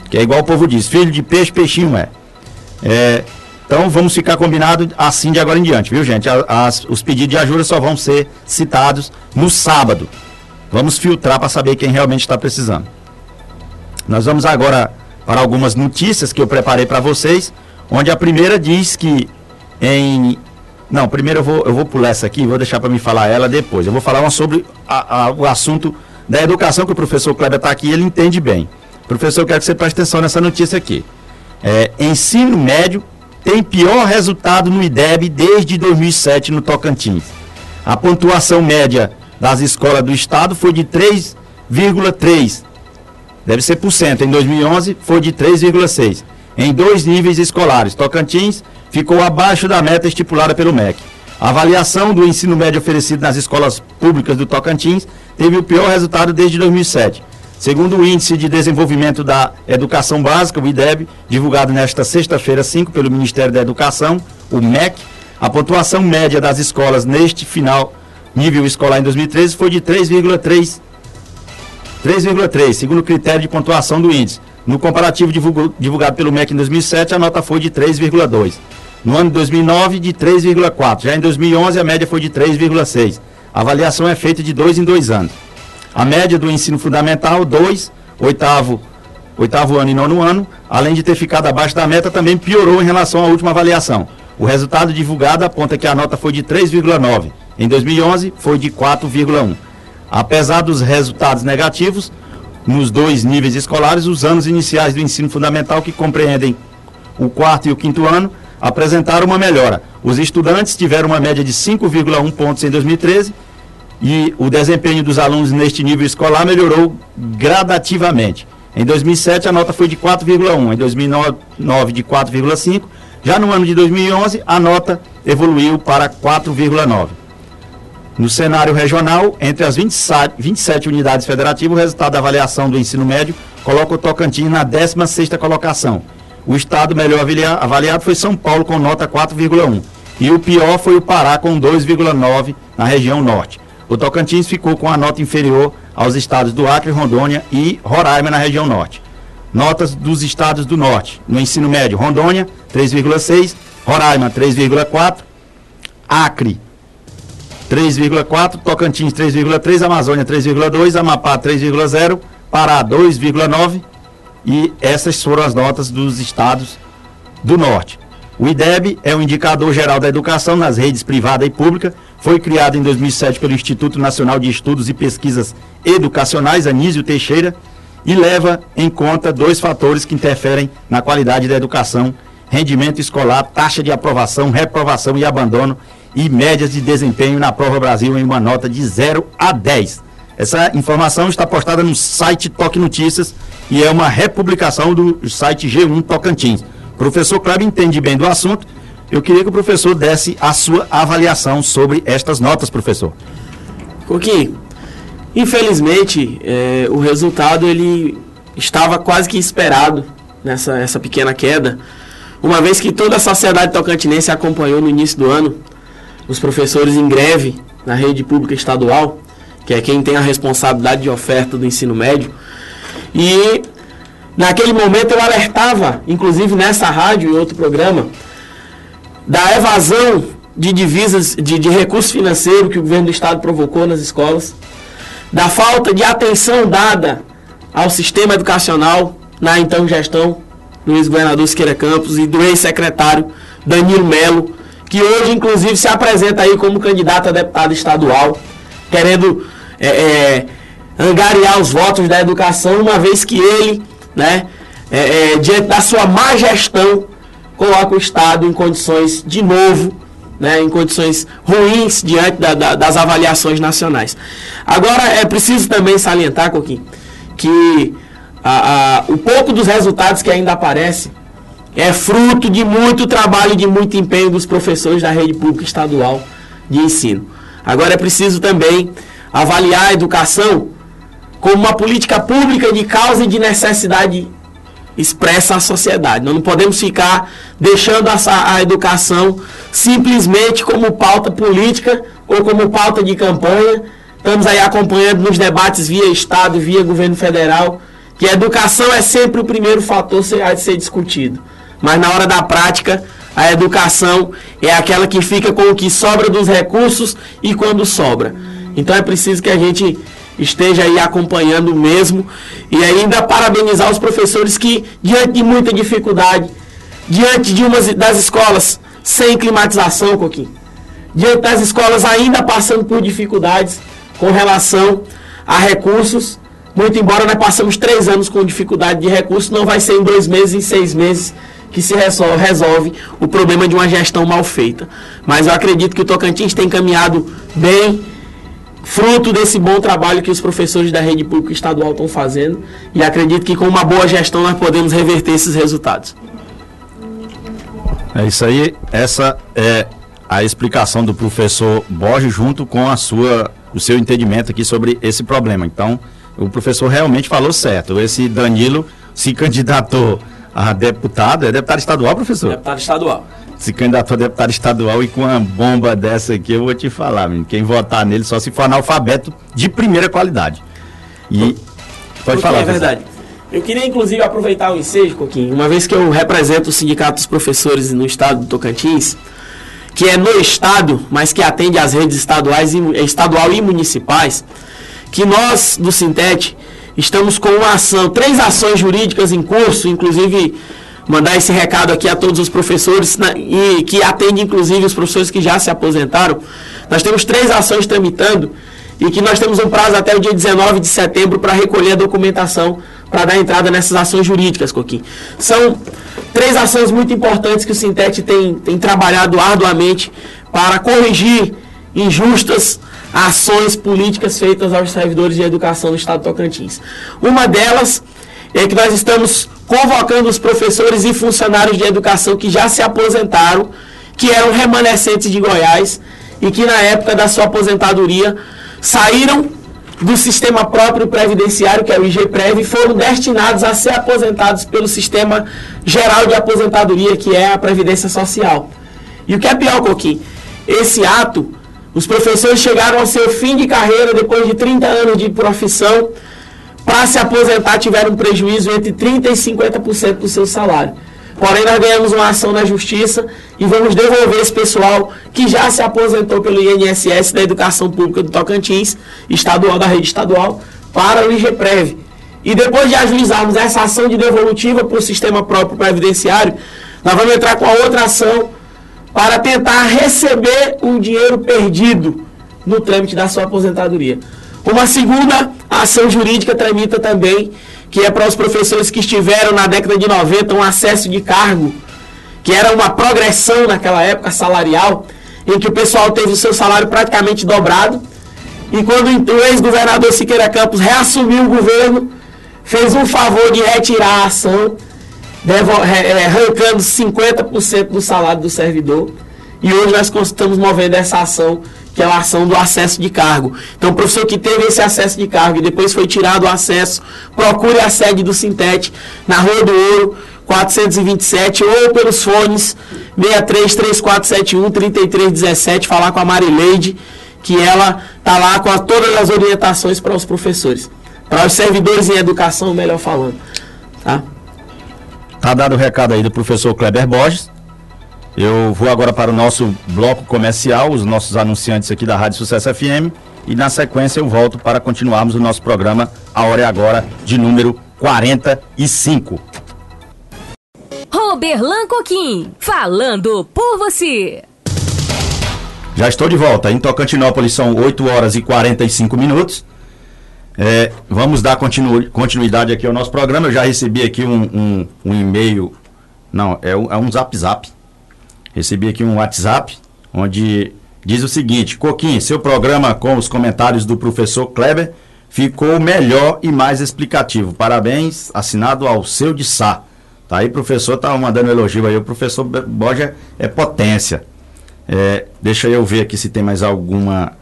Que é igual o povo diz, filho de peixe, peixinho é. Então vamos ficar combinado assim de agora em diante, viu, gente? Os pedidos de ajuda só vão ser citados no sábado. Vamos filtrar para saber quem realmente está precisando. Nós vamos agora para algumas notícias que eu preparei para vocês, onde a primeira diz que primeiro eu vou pular essa aqui, vou deixar para me falar ela depois. Eu vou falar uma sobre o assunto da educação, que o professor Kleber está aqui e ele entende bem. Professor, eu quero que você preste atenção nessa notícia aqui. Ensino médio tem pior resultado no IDEB desde 2007 no Tocantins. A pontuação média das escolas do estado foi de 3,3%. Deve ser por cento. Em 2011 foi de 3,6%. Em 2 níveis escolares. Tocantins ficou abaixo da meta estipulada pelo MEC. A avaliação do ensino médio oferecido nas escolas públicas do Tocantins teve o pior resultado desde 2007. Segundo o Índice de Desenvolvimento da Educação Básica, o IDEB, divulgado nesta sexta-feira 5 pelo Ministério da Educação, o MEC, a pontuação média das escolas neste final nível escolar em 2013 foi de 3,3, segundo o critério de pontuação do índice. No comparativo divulgado pelo MEC em 2007, a nota foi de 3,2. No ano de 2009, de 3,4. Já em 2011, a média foi de 3,6. A avaliação é feita de 2 em 2 anos. A média do ensino fundamental, 2, oitavo ano e 9º ano, além de ter ficado abaixo da meta, também piorou em relação à última avaliação. O resultado divulgado aponta que a nota foi de 3,9. Em 2011, foi de 4,1. Apesar dos resultados negativos, nos 2 níveis escolares, os anos iniciais do ensino fundamental, que compreendem o 4º e o 5º ano, apresentaram uma melhora. Os estudantes tiveram uma média de 5,1 pontos em 2013 e o desempenho dos alunos neste nível escolar melhorou gradativamente. Em 2007 a nota foi de 4,1, em 2009 de 4,5, já no ano de 2011 a nota evoluiu para 4,9. No cenário regional, entre as 27 unidades federativas, o resultado da avaliação do ensino médio coloca o Tocantins na 16ª colocação. O estado melhor avaliado foi São Paulo com nota 4,1 e o pior foi o Pará com 2,9 na região norte. O Tocantins ficou com a nota inferior aos estados do Acre, Rondônia e Roraima na região norte. Notas dos estados do norte. No ensino médio, Rondônia, 3,6, Roraima, 3,4, Acre, 3,4, Tocantins, 3,3, Amazônia, 3,2, Amapá, 3,0, Pará, 2,9 e essas foram as notas dos estados do norte. O IDEB é o Indicador Geral da Educação nas redes privada e pública. Foi criado em 2007 pelo Instituto Nacional de Estudos e Pesquisas Educacionais, Anísio Teixeira, e leva em conta 2 fatores que interferem na qualidade da educação: rendimento escolar, taxa de aprovação, reprovação e abandono, e médias de desempenho na Prova Brasil em uma nota de 0 a 10. Essa informação está postada no site Toque Notícias e é uma republicação do site G1 Tocantins. O professor Kleber entende bem do assunto. Eu queria que o professor desse a sua avaliação sobre estas notas, professor. Coquinho, infelizmente, o resultado ele estava quase que esperado nessa pequena queda, uma vez que toda a sociedade tocantinense acompanhou no início do ano os professores em greve na rede pública estadual, que é quem tem a responsabilidade de oferta do ensino médio, e naquele momento eu alertava, inclusive nessa rádio e outro programa, da evasão de divisas, de recurso financeiro que o governo do estado provocou nas escolas, da falta de atenção dada ao sistema educacional na então gestão do ex-governador Siqueira Campos e do ex-secretário Danilo Melo, que hoje inclusive se apresenta aí como candidato a deputado estadual, querendo angariar os votos da educação, uma vez que ele, diante da sua má gestão, coloca o estado em condições, de novo, em condições ruins diante das avaliações nacionais. Agora, é preciso também salientar, Coquinho, que o pouco dos resultados que ainda aparecem é fruto de muito trabalho e de muito empenho dos professores da rede pública estadual de ensino. Agora, é preciso também avaliar a educação como uma política pública de causa e de necessidade expressa à sociedade. Nós não podemos ficar deixando a educação simplesmente como pauta política ou como pauta de campanha. Estamos aí acompanhando nos debates via Estado e via governo federal que a educação é sempre o primeiro fator a ser discutido. Mas na hora da prática, a educação é aquela que fica com o que sobra dos recursos e quando sobra. Então é preciso que a gente esteja aí acompanhando mesmo e ainda parabenizar os professores que, diante de muita dificuldade, diante de das escolas sem climatização, Coquinho, diante das escolas ainda passando por dificuldades com relação a recursos, muito embora nós passamos 3 anos com dificuldade de recursos, não vai ser em 2 meses, em 6 meses que se resolve o problema de uma gestão mal feita. Mas eu acredito que o Tocantins tem caminhado bem, fruto desse bom trabalho que os professores da rede pública estadual estão fazendo, e acredito que com uma boa gestão nós podemos reverter esses resultados. É isso aí, essa é a explicação do professor Borges junto com o seu entendimento aqui sobre esse problema. Então, o professor realmente falou certo. Esse Danilo se candidatou a deputado, é deputado estadual, professor? Deputado estadual. Se candidatou a deputado estadual e com uma bomba dessa aqui, eu vou te falar, menino, quem votar nele só se for analfabeto de primeira qualidade. E pode falar, é verdade. Eu queria, inclusive, aproveitar o ensejo, Coquinho, uma vez que eu represento o Sindicato dos Professores no estado do Tocantins, que é no estado, mas que atende às redes estadual e municipais, que nós, do Sintete, estamos com 3 ações jurídicas em curso, inclusive mandar esse recado aqui a todos os professores e que atende inclusive os professores que já se aposentaram. Nós temos 3 ações tramitando e que nós temos um prazo até o dia 19 de setembro para recolher a documentação para dar entrada nessas ações jurídicas, Coquinho. São 3 ações muito importantes que o Sintete tem trabalhado arduamente para corrigir injustas ações políticas feitas aos servidores de educação no estado do Tocantins. Uma delas é que nós estamos convocando os professores e funcionários de educação que já se aposentaram, que eram remanescentes de Goiás e que na época da sua aposentadoria saíram do sistema próprio previdenciário, que é o IGPREV, e foram destinados a ser aposentados pelo Sistema Geral de Aposentadoria, que é a Previdência Social. E o que é pior, Coquinho, esse ato, os professores chegaram ao seu fim de carreira, depois de 30 anos de profissão, para se aposentar tiveram um prejuízo entre 30% e 50% do seu salário. Porém, nós ganhamos uma ação na Justiça e vamos devolver esse pessoal que já se aposentou pelo INSS da Educação Pública do Tocantins, estadual, da rede estadual, para o IGPREV. E depois de ajuizarmos essa ação de devolutiva para o sistema próprio previdenciário, nós vamos entrar com a outra ação para tentar receber o dinheiro perdido no trâmite da sua aposentadoria. Uma segunda ação jurídica tramita também, que é para os professores que estiveram na década de 90 um acesso de cargo, que era uma progressão naquela época salarial, em que o pessoal teve o seu salário praticamente dobrado, e quando o ex-governador Siqueira Campos reassumiu o governo, fez um favor de retirar a ação, arrancando 50% do salário do servidor, e hoje nós estamos movendo essa ação, que é a ação do acesso de cargo. Então, o professor que teve esse acesso de cargo e depois foi tirado o acesso, procure a sede do Sintete, na Rua do Ouro, 427, ou pelos fones 633471-3317, falar com a Marileide, que ela está lá com todas as orientações para os professores. Para os servidores em educação, melhor falando. Tá dado o recado aí do professor Kleber Borges. Eu vou agora para o nosso bloco comercial, os nossos anunciantes aqui da Rádio Sucesso FM, e na sequência eu volto para continuarmos o nosso programa A Hora é Agora, de número 45. Roberlan Coquim, falando por você. Já estou de volta. Em Tocantinópolis são 8 horas e 45 minutos. Vamos dar continuidade aqui ao nosso programa. Eu já recebi aqui um e-mail, não, é um zap. Recebi aqui um WhatsApp, onde diz o seguinte: Coquim, seu programa com os comentários do professor Kleber ficou melhor e mais explicativo. Parabéns, assinado ao seu de Sá. Tá aí, professor, tá mandando elogio aí. O professor Borges é potência. Deixa eu ver aqui se tem mais alguma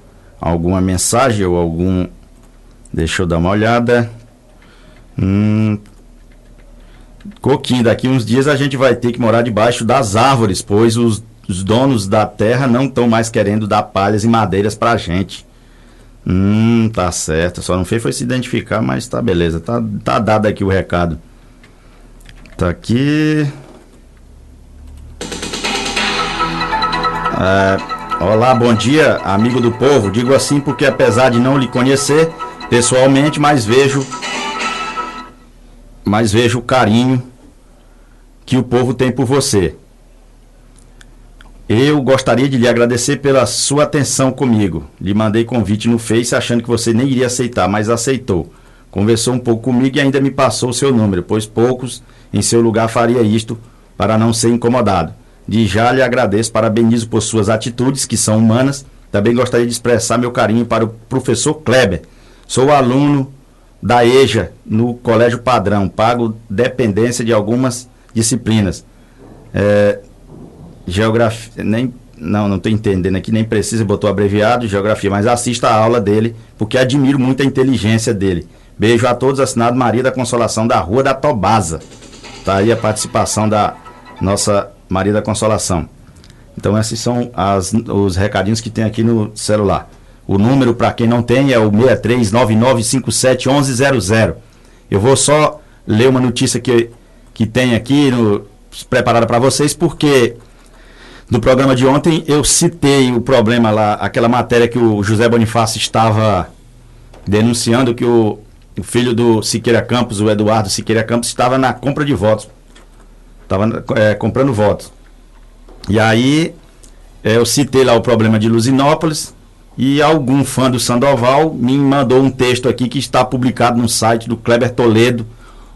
mensagem ou algum... Deixa eu dar uma olhada. Coquinho, daqui uns dias a gente vai ter que morar debaixo das árvores, pois os donos da terra não estão mais querendo dar palhas e madeiras pra gente. Tá certo. Só não fez foi se identificar, mas tá beleza. Tá dado aqui o recado. Tá aqui. Olá, bom dia, amigo do povo. Digo assim porque apesar de não lhe conhecer pessoalmente, mas vejo o carinho que o povo tem por você. Eu gostaria de lhe agradecer pela sua atenção comigo. Lhe mandei convite no Face achando que você nem iria aceitar, mas aceitou. Conversou um pouco comigo e ainda me passou o seu número, pois poucos em seu lugar faria isto para não ser incomodado. De já lhe agradeço, parabenizo por suas atitudes, que são humanas. Também gostaria de expressar meu carinho para o professor Kleber. Sou aluno da EJA no Colégio Padrão, pago dependência de algumas disciplinas. Geografia, não estou entendendo aqui, nem precisa, botou abreviado, geografia, mas assista a aula dele, porque admiro muito a inteligência dele. Beijo a todos, assinado Maria da Consolação, da Rua da Tobaza. Tá aí a participação da nossa Maria da Consolação. Então esses são os recadinhos que tem aqui no celular. O número, para quem não tem, é o 6399571100. Eu vou só ler uma notícia que tem aqui preparada para vocês, porque no programa de ontem eu citei o problema lá, aquela matéria que o José Bonifácio estava denunciando que o filho do Siqueira Campos, o Eduardo Siqueira Campos, estava na compra de votos. Estava comprando votos. E aí eu citei lá o problema de Luzinópolis, e algum fã do Sandoval me mandou um texto aqui que está publicado no site do Kleber Toledo,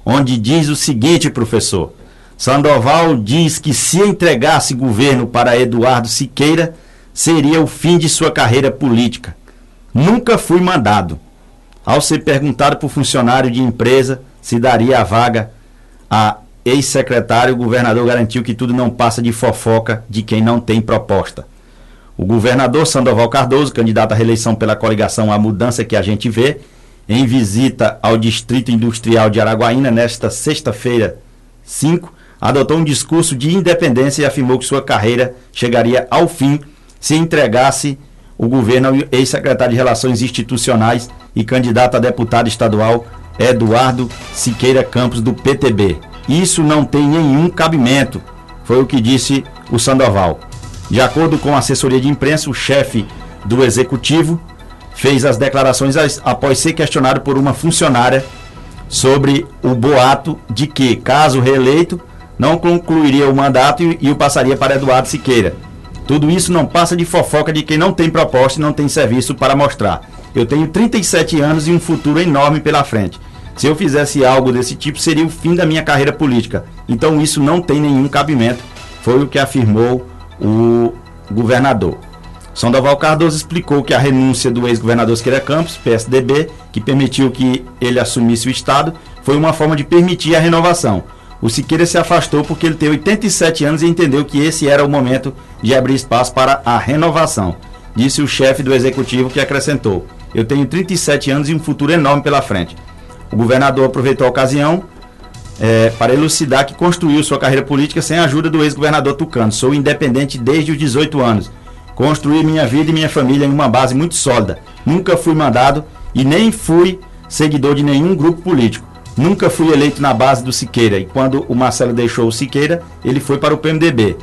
onde diz o seguinte, professor: Sandoval diz que se entregasse governo para Eduardo Siqueira, seria o fim de sua carreira política. Nunca fui mandado. Ao ser perguntado por funcionário de empresa se daria a vaga a ex-secretário, o governador garantiu que tudo não passa de fofoca de quem não tem proposta. O governador Sandoval Cardoso, candidato à reeleição pela coligação A Mudança que a gente vê, em visita ao Distrito Industrial de Araguaína, nesta sexta-feira 5, adotou um discurso de independência e afirmou que sua carreira chegaria ao fim se entregasse o governo ao ex-secretário de Relações Institucionais e candidato a deputado estadual Eduardo Siqueira Campos, do PTB. Isso não tem nenhum cabimento, foi o que disse o Sandoval. De acordo com a assessoria de imprensa, o chefe do executivo fez as declarações após ser questionado por uma funcionária sobre o boato de que, caso reeleito, não concluiria o mandato e o passaria para Eduardo Siqueira. Tudo isso não passa de fofoca de quem não tem proposta e não tem serviço para mostrar. Eu tenho 37 anos e um futuro enorme pela frente. Se eu fizesse algo desse tipo, seria o fim da minha carreira política. Então isso não tem nenhum cabimento, foi o que afirmou o governador. Sandoval Cardoso explicou que a renúncia do ex-governador Siqueira Campos, PSDB, que permitiu que ele assumisse o Estado, foi uma forma de permitir a renovação. O Siqueira se afastou porque ele tem 87 anos e entendeu que esse era o momento de abrir espaço para a renovação, disse o chefe do executivo, que acrescentou: eu tenho 37 anos e um futuro enorme pela frente. O governador aproveitou a ocasião para elucidar que construiu sua carreira política sem a ajuda do ex-governador tucano. Sou independente desde os 18 anos. Construí minha vida e minha família em uma base muito sólida. Nunca fui mandado e nem fui seguidor de nenhum grupo político. Nunca fui eleito na base do Siqueira. E quando o Marcelo deixou o Siqueira, ele foi para o PMDB.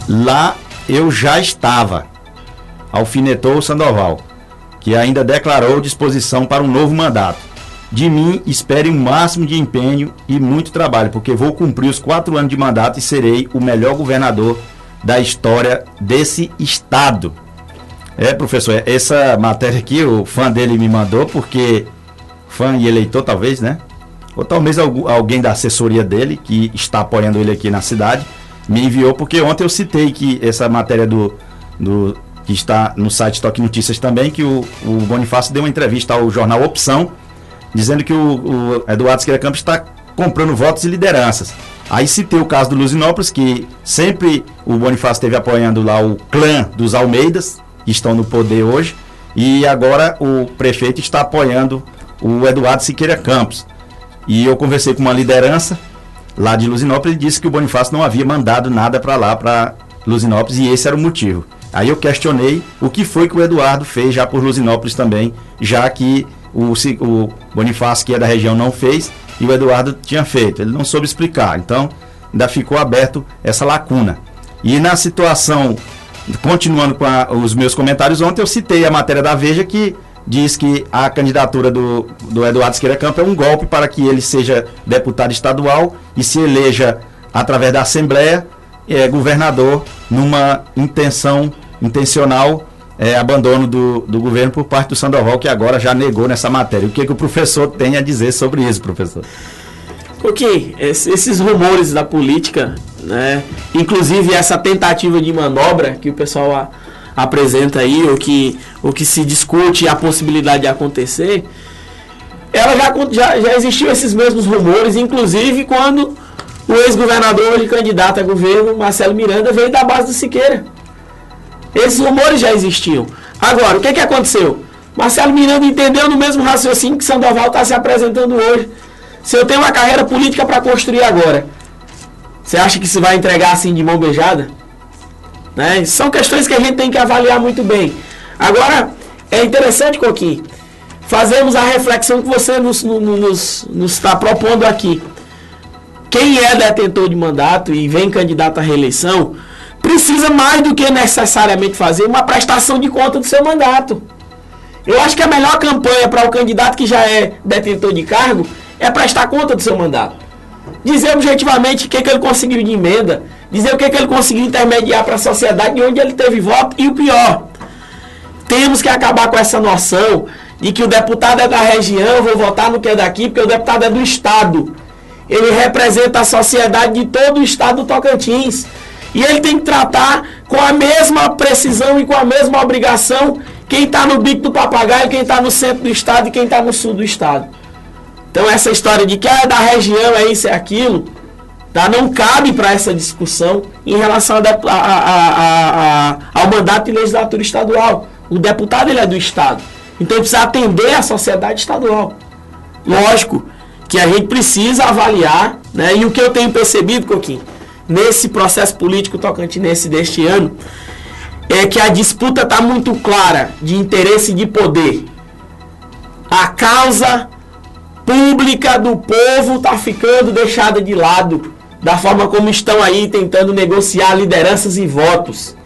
Lá eu já estava, alfinetou o Sandoval, que ainda declarou disposição para um novo mandato. De mim, espere um máximo de empenho e muito trabalho, porque vou cumprir os 4 anos de mandato e serei o melhor governador da história desse estado. Professor, essa matéria aqui, o fã dele me mandou, porque fã e eleitor talvez, né? Ou talvez alguém da assessoria dele, que está apoiando ele aqui na cidade, me enviou, porque ontem eu citei que essa matéria que está no site Toque Notícias também, que o Bonifácio deu uma entrevista ao jornal Opção, dizendo que o Eduardo Siqueira Campos está comprando votos e lideranças. Aí citei o caso do Luzinópolis, que sempre o Bonifácio esteve apoiando lá o clã dos Almeidas, que estão no poder hoje, e agora o prefeito está apoiando o Eduardo Siqueira Campos. E eu conversei com uma liderança lá de Luzinópolis e disse que o Bonifácio não havia mandado nada para lá, para Luzinópolis, e esse era o motivo. Aí eu questionei o que foi que o Eduardo fez já por Luzinópolis também, já que o Bonifácio, que é da região, não fez e o Eduardo tinha feito. Ele não soube explicar, então ainda ficou aberto essa lacuna. E na situação, continuando com os meus comentários, ontem eu citei a matéria da Veja, que diz que a candidatura do Eduardo Siqueira Campos é um golpe para que ele seja deputado estadual e se eleja através da Assembleia governador, numa intencional abandono do governo por parte do Sandoval, que agora já negou nessa matéria. O que o professor tem a dizer sobre isso, professor? Ok, esses rumores da política, né, inclusive essa tentativa de manobra que o pessoal apresenta aí, ou que se discute a possibilidade de acontecer, ela já existiu esses mesmos rumores, inclusive quando o ex-governador, hoje candidato a governo, Marcelo Miranda, veio da base do Siqueira. Esses rumores já existiam. Agora, o que aconteceu? Marcelo Miranda entendeu no mesmo raciocínio que Sandoval está se apresentando hoje. Se eu tenho uma carreira política para construir agora, você acha que se vai entregar assim de mão beijada? Né? São questões que a gente tem que avaliar muito bem. Agora, é interessante, Coquinho, fazermos a reflexão que você nos está propondo aqui. Quem é detentor de mandato e vem candidato à reeleição, precisa mais do que necessariamente fazer uma prestação de conta do seu mandato. Eu acho que a melhor campanha para o candidato que já é detentor de cargo é prestar conta do seu mandato. Dizer objetivamente o que ele conseguiu de emenda, dizer o que ele conseguiu intermediar para a sociedade de onde ele teve voto, e o pior, temos que acabar com essa noção de que o deputado é da região, eu vou votar no que é daqui, porque o deputado é do Estado. Ele representa a sociedade de todo o Estado do Tocantins. E ele tem que tratar com a mesma precisão e com a mesma obrigação quem está no bico do papagaio, quem está no centro do estado e quem está no sul do estado. Então essa história de que é da região, é isso, é aquilo, tá? Não cabe para essa discussão em relação ao mandato de legislatura estadual. O deputado ele é do estado, então ele precisa atender à sociedade estadual. Lógico que a gente precisa avaliar, né? E o que eu tenho percebido, Coquinho, nesse processo político tocantinense deste ano, é que a disputa está muito clara de interesse de poder. A causa pública do povo está ficando deixada de lado, da forma como estão aí tentando negociar lideranças e votos.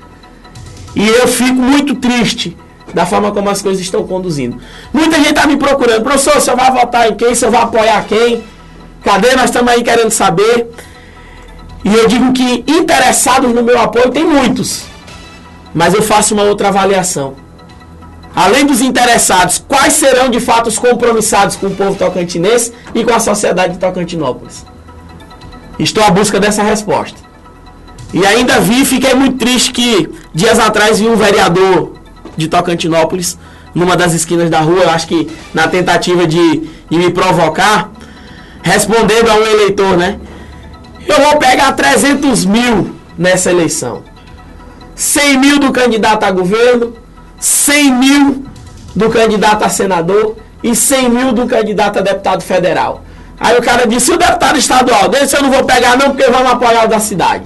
E eu fico muito triste da forma como as coisas estão conduzindo. Muita gente está me procurando, professor, você vai votar em quem? Você vai apoiar quem? Cadê? Nós estamos aí querendo saber. E eu digo que interessados no meu apoio tem muitos. Mas eu faço uma outra avaliação. Além dos interessados, quais serão de fato os compromissados com o povo tocantinense e com a sociedade de Tocantinópolis? Estou à busca dessa resposta. E ainda fiquei muito triste que dias atrás vi um vereador de Tocantinópolis numa das esquinas da rua, acho que na tentativa de me provocar, respondendo a um eleitor, né? Eu vou pegar 300 mil nessa eleição. 100 mil do candidato a governo, 100 mil do candidato a senador e 100 mil do candidato a deputado federal. Aí o cara disse, o deputado estadual, desse eu não vou pegar não, porque vamos apoiar o da cidade.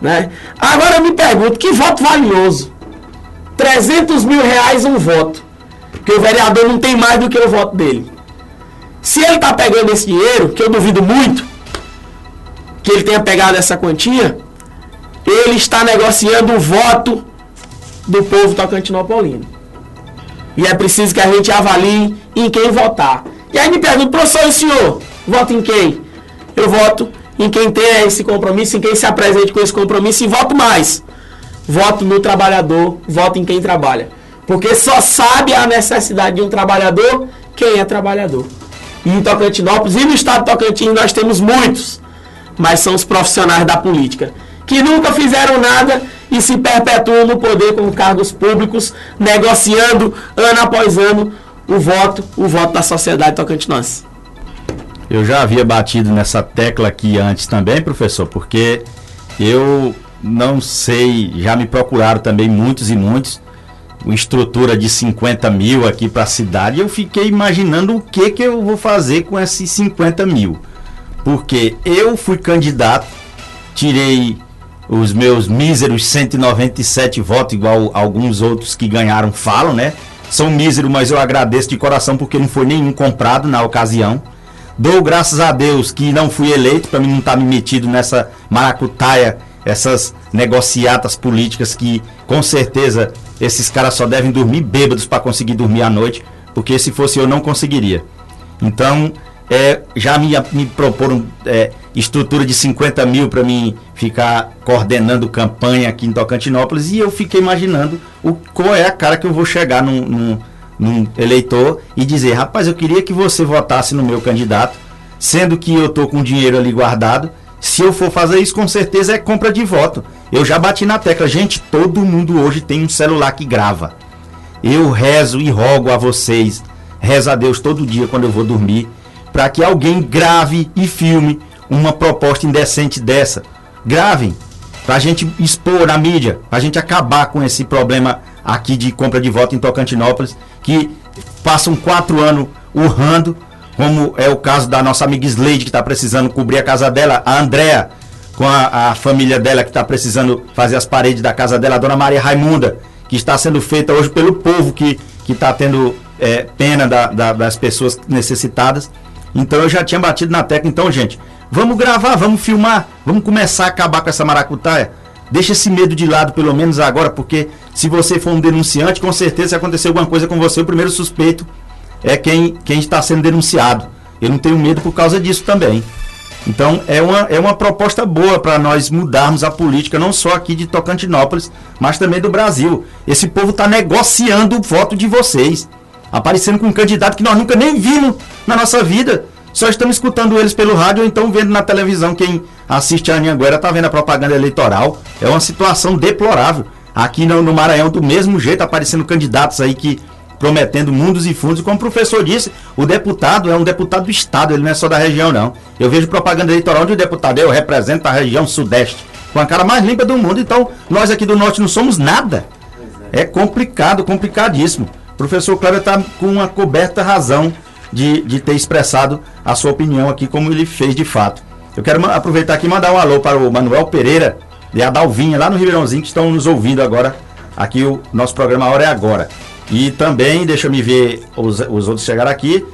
Né? Agora eu me pergunto, que voto valioso? 300 mil reais um voto. Porque o vereador não tem mais do que o voto dele. Se ele está pegando esse dinheiro, que eu duvido muito, que ele tenha pegado essa quantia, ele está negociando o voto do povo tocantinopolino. E é preciso que a gente avalie em quem votar. E aí me pergunto, professor, e o senhor? Vota em quem? Eu voto em quem tem esse compromisso, em quem se apresente com esse compromisso e voto mais. Voto no trabalhador, voto em quem trabalha. Porque só sabe a necessidade de um trabalhador quem é trabalhador. E em Tocantinópolis e no estado de Tocantins nós temos muitos, mas são os profissionais da política, que nunca fizeram nada e se perpetuam no poder com cargos públicos, negociando ano após ano o voto da sociedade tocantinense. Eu já havia batido nessa tecla aqui antes também, professor, porque eu não sei, já me procuraram também muitos e muitos, uma estrutura de 50 mil aqui para a cidade, e eu fiquei imaginando o que eu vou fazer com esses 50 mil. Porque eu fui candidato, tirei os meus míseros 197 votos, igual alguns outros que ganharam falam, né? São míseros, mas eu agradeço de coração porque não foi nenhum comprado na ocasião. Dou graças a Deus que não fui eleito, para mim não estar me metido nessa maracutaia, essas negociatas políticas que com certeza esses caras só devem dormir bêbados para conseguir dormir à noite, porque se fosse eu não conseguiria. Então já me proporam estrutura de 50 mil para mim ficar coordenando campanha aqui em Tocantinópolis, e eu fiquei imaginando qual é a cara que eu vou chegar num eleitor e dizer, rapaz, eu queria que você votasse no meu candidato, sendo que eu tô com dinheiro ali guardado. Se eu for fazer isso, com certeza é compra de voto. Eu já bati na tecla, gente, todo mundo hoje tem um celular que grava. Eu rezo e rogo a vocês, rezo a Deus todo dia quando eu vou dormir, para que alguém grave e filme uma proposta indecente dessa. Gravem, para a gente expor na mídia, para a gente acabar com esse problema aqui de compra de voto em Tocantinópolis, que passam 4 anos urrando, como é o caso da nossa amiga Sleide, que está precisando cobrir a casa dela, a Andréa, com a família dela, que está precisando fazer as paredes da casa dela, a dona Maria Raimunda, que está sendo feita hoje pelo povo que está tendo pena das pessoas necessitadas. Então eu já tinha batido na tecla. Então, gente, vamos gravar, vamos filmar, vamos começar a acabar com essa maracutaia. Deixa esse medo de lado, pelo menos agora, porque se você for um denunciante, com certeza se acontecer alguma coisa com você, o primeiro suspeito é quem está sendo denunciado. Eu não tenho medo por causa disso também. Então é uma proposta boa para nós mudarmos a política, não só aqui de Tocantinópolis, mas também do Brasil. Esse povo está negociando o voto de vocês, aparecendo com um candidato que nós nunca nem vimos na nossa vida. Só estamos escutando eles pelo rádio ou então vendo na televisão. Quem assiste a Anhanguera está vendo a propaganda eleitoral. É uma situação deplorável. aqui no Maranhão do mesmo jeito, aparecendo candidatos aí que prometendo mundos e fundos. E como o professor disse, o deputado é um deputado do estado, ele não é só da região não. Eu vejo propaganda eleitoral onde o deputado eu represento a região sudeste, com a cara mais limpa do mundo. Então nós aqui do norte não somos nada. É complicado, complicadíssimo. O professor Cléber está com uma coberta razão de ter expressado a sua opinião aqui, como ele fez de fato. Eu quero aproveitar aqui e mandar um alô para o Manuel Pereira e a Dalvinha, lá no Ribeirãozinho, que estão nos ouvindo agora. Aqui o nosso programa A Hora é Agora. E também, deixa eu ver os outros chegaram aqui.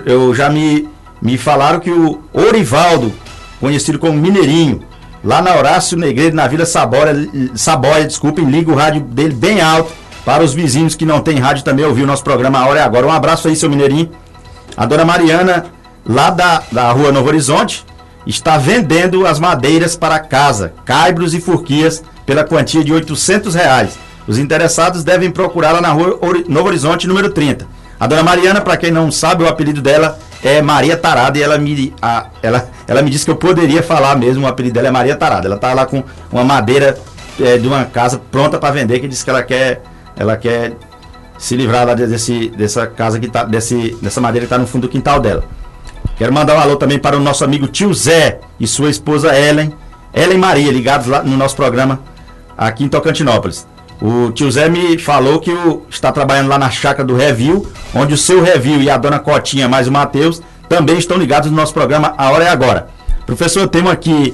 Eu já me falaram que o Orivaldo, conhecido como Mineirinho, lá na Horácio Negreiro, na Vila Saboia, desculpem, liga o rádio dele bem alto para os vizinhos que não tem rádio também ouvir o nosso programa A Hora é Agora. Um abraço aí, seu Mineirinho. A dona Mariana, lá da rua Novo Horizonte, está vendendo as madeiras para casa, caibros e forquias, pela quantia de R$800. Os interessados devem procurá-la na rua Novo Horizonte, número 30. A dona Mariana, para quem não sabe, o apelido dela é Maria Tarada, e ela me disse que eu poderia falar mesmo, o apelido dela é Maria Tarada. Ela está lá com uma madeira de uma casa pronta para vender, que diz que ela quer se livrar lá dessa casa que tá, dessa madeira que está no fundo do quintal dela. Quero mandar um alô também para o nosso amigo tio Zé e sua esposa Ellen Maria, ligados lá no nosso programa aqui em Tocantinópolis. O tio Zé me falou que está trabalhando lá na chácara do Revil, onde o seu Revil e a dona Cotinha, mais o Matheus, também estão ligados no nosso programa A Hora é Agora. Professor, temos aqui,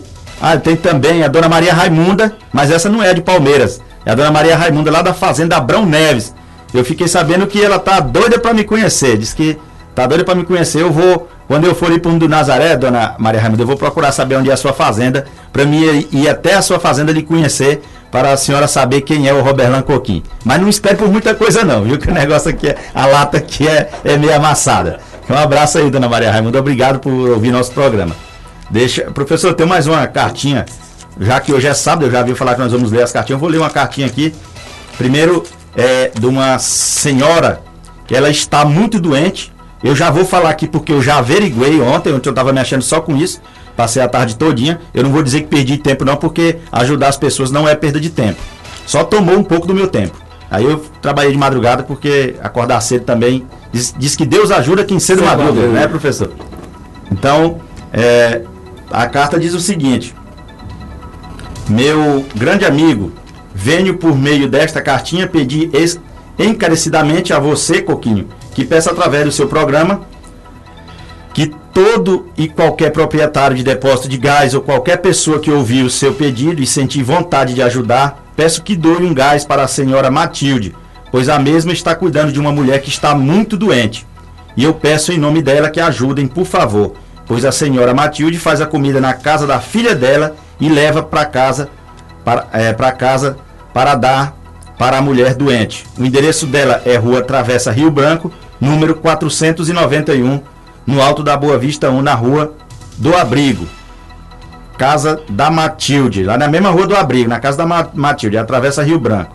tem também a dona Maria Raimunda, mas essa não é de Palmeiras, é a dona Maria Raimunda lá da fazenda Abrão Neves. Eu fiquei sabendo que ela tá doida para me conhecer, diz que tá doida para me conhecer. Eu vou, quando eu for ir para um do Nazaré, dona Maria Raimunda, eu vou procurar saber onde é a sua fazenda, para mim ir até a sua fazenda lhe conhecer, para a senhora saber quem é o Roberlan Coquim. Mas não espere por muita coisa não, viu? Que o negócio aqui, a lata aqui é meio amassada. Um abraço aí, dona Maria Raimunda. Obrigado por ouvir nosso programa. Professor, tem mais uma cartinha. Já que hoje é sábado, eu já vi falar que nós vamos ler as cartinhas. Eu vou ler uma cartinha aqui. Primeiro, de uma senhora que ela está muito doente. Eu já vou falar aqui porque eu já averiguei ontem eu estava me achando só com isso. Passei a tarde todinha. Eu não vou dizer que perdi tempo não, porque ajudar as pessoas não é perda de tempo. Só tomou um pouco do meu tempo. Aí eu trabalhei de madrugada porque acordar cedo também. Diz que Deus ajuda quem cedo madruga, né, professor? Então, a carta diz o seguinte: meu grande amigo, venho por meio desta cartinha pedir encarecidamente a você, Coquinho, que peça através do seu programa que todo e qualquer proprietário de depósito de gás ou qualquer pessoa que ouvir o seu pedido e sentir vontade de ajudar, peço que doe um gás para a senhora Matilde, pois a mesma está cuidando de uma mulher que está muito doente. E eu peço em nome dela que ajudem, por favor, pois a senhora Matilde faz a comida na casa da filha dela e leva para casa para dar para a mulher doente. O endereço dela é Rua Travessa Rio Branco, número 491, no Alto da Boa Vista 1, na Rua do Abrigo. Casa da Matilde, lá na mesma Rua do Abrigo, na casa da Matilde, a Travessa Rio Branco.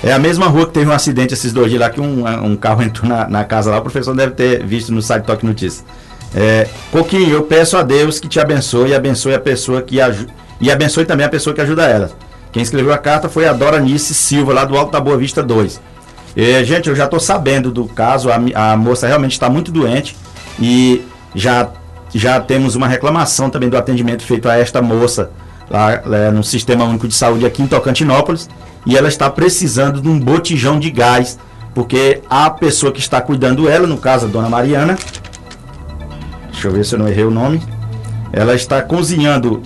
É a mesma rua que teve um acidente esses 2 dias lá, que um carro entrou na casa lá. O professor deve ter visto no site Toque Notícias. Coquinho, eu peço a Deus que te abençoe e abençoe a pessoa que ajuda, e abençoe também a pessoa que ajuda ela. Quem escreveu a carta foi a Doranice Silva, lá do Alto da Boa Vista 2. Gente, eu já estou sabendo do caso, a moça realmente está muito doente e já temos uma reclamação também do atendimento feito a esta moça lá no Sistema Único de Saúde aqui em Tocantinópolis, e ela está precisando de um botijão de gás, porque a pessoa que está cuidando dela, no caso a dona Mariana, deixa eu ver se eu não errei o nome, ela está cozinhando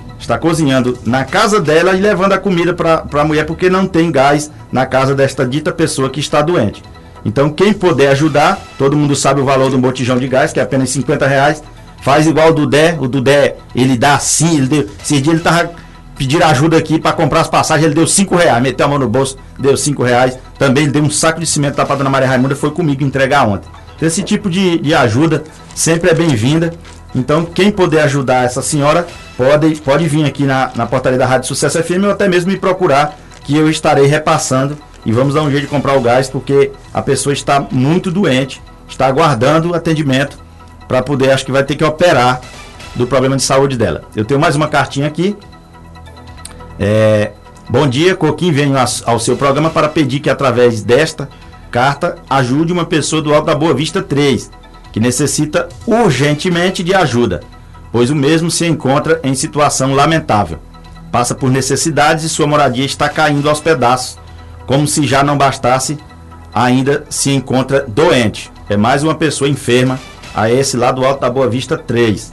na casa dela e levando a comida para a mulher, porque não tem gás na casa desta dita pessoa que está doente. Então quem puder ajudar, todo mundo sabe o valor de um botijão de gás, que é apenas R$50, faz igual o Dudé, ele dá assim, esse dia ele estava pedindo ajuda aqui para comprar as passagens, ele deu R$5, meteu a mão no bolso, deu R$5, também ele deu um saco de cimento para a dona Maria Raimunda, foi comigo entregar ontem. Então, esse tipo de ajuda sempre é bem-vinda. Então, quem puder ajudar essa senhora, pode vir aqui na portaria da Rádio Sucesso FM ou até mesmo me procurar, que eu estarei repassando e vamos dar um jeito de comprar o gás, porque a pessoa está muito doente, está aguardando atendimento para poder, acho que vai ter que operar do problema de saúde dela. Eu tenho mais uma cartinha aqui. Bom dia, Coquim, venho ao seu programa para pedir que através desta carta ajude uma pessoa do Alto da Boa Vista 3, que necessita urgentemente de ajuda, pois o mesmo se encontra em situação lamentável. Passa por necessidades e sua moradia está caindo aos pedaços, como se já não bastasse, ainda se encontra doente. É mais uma pessoa enferma, a esse lá do Alto da Boa Vista 3.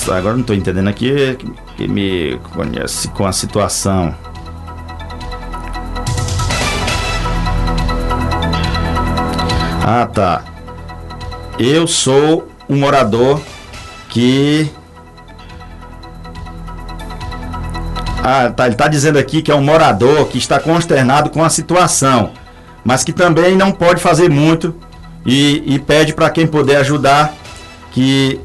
Agora não estou entendendo aqui, que me conhece com a situação. Ah, tá. Eu sou um morador que... ele está dizendo aqui que é um morador que está consternado com a situação, mas que também não pode fazer muito e pede para quem puder ajudar que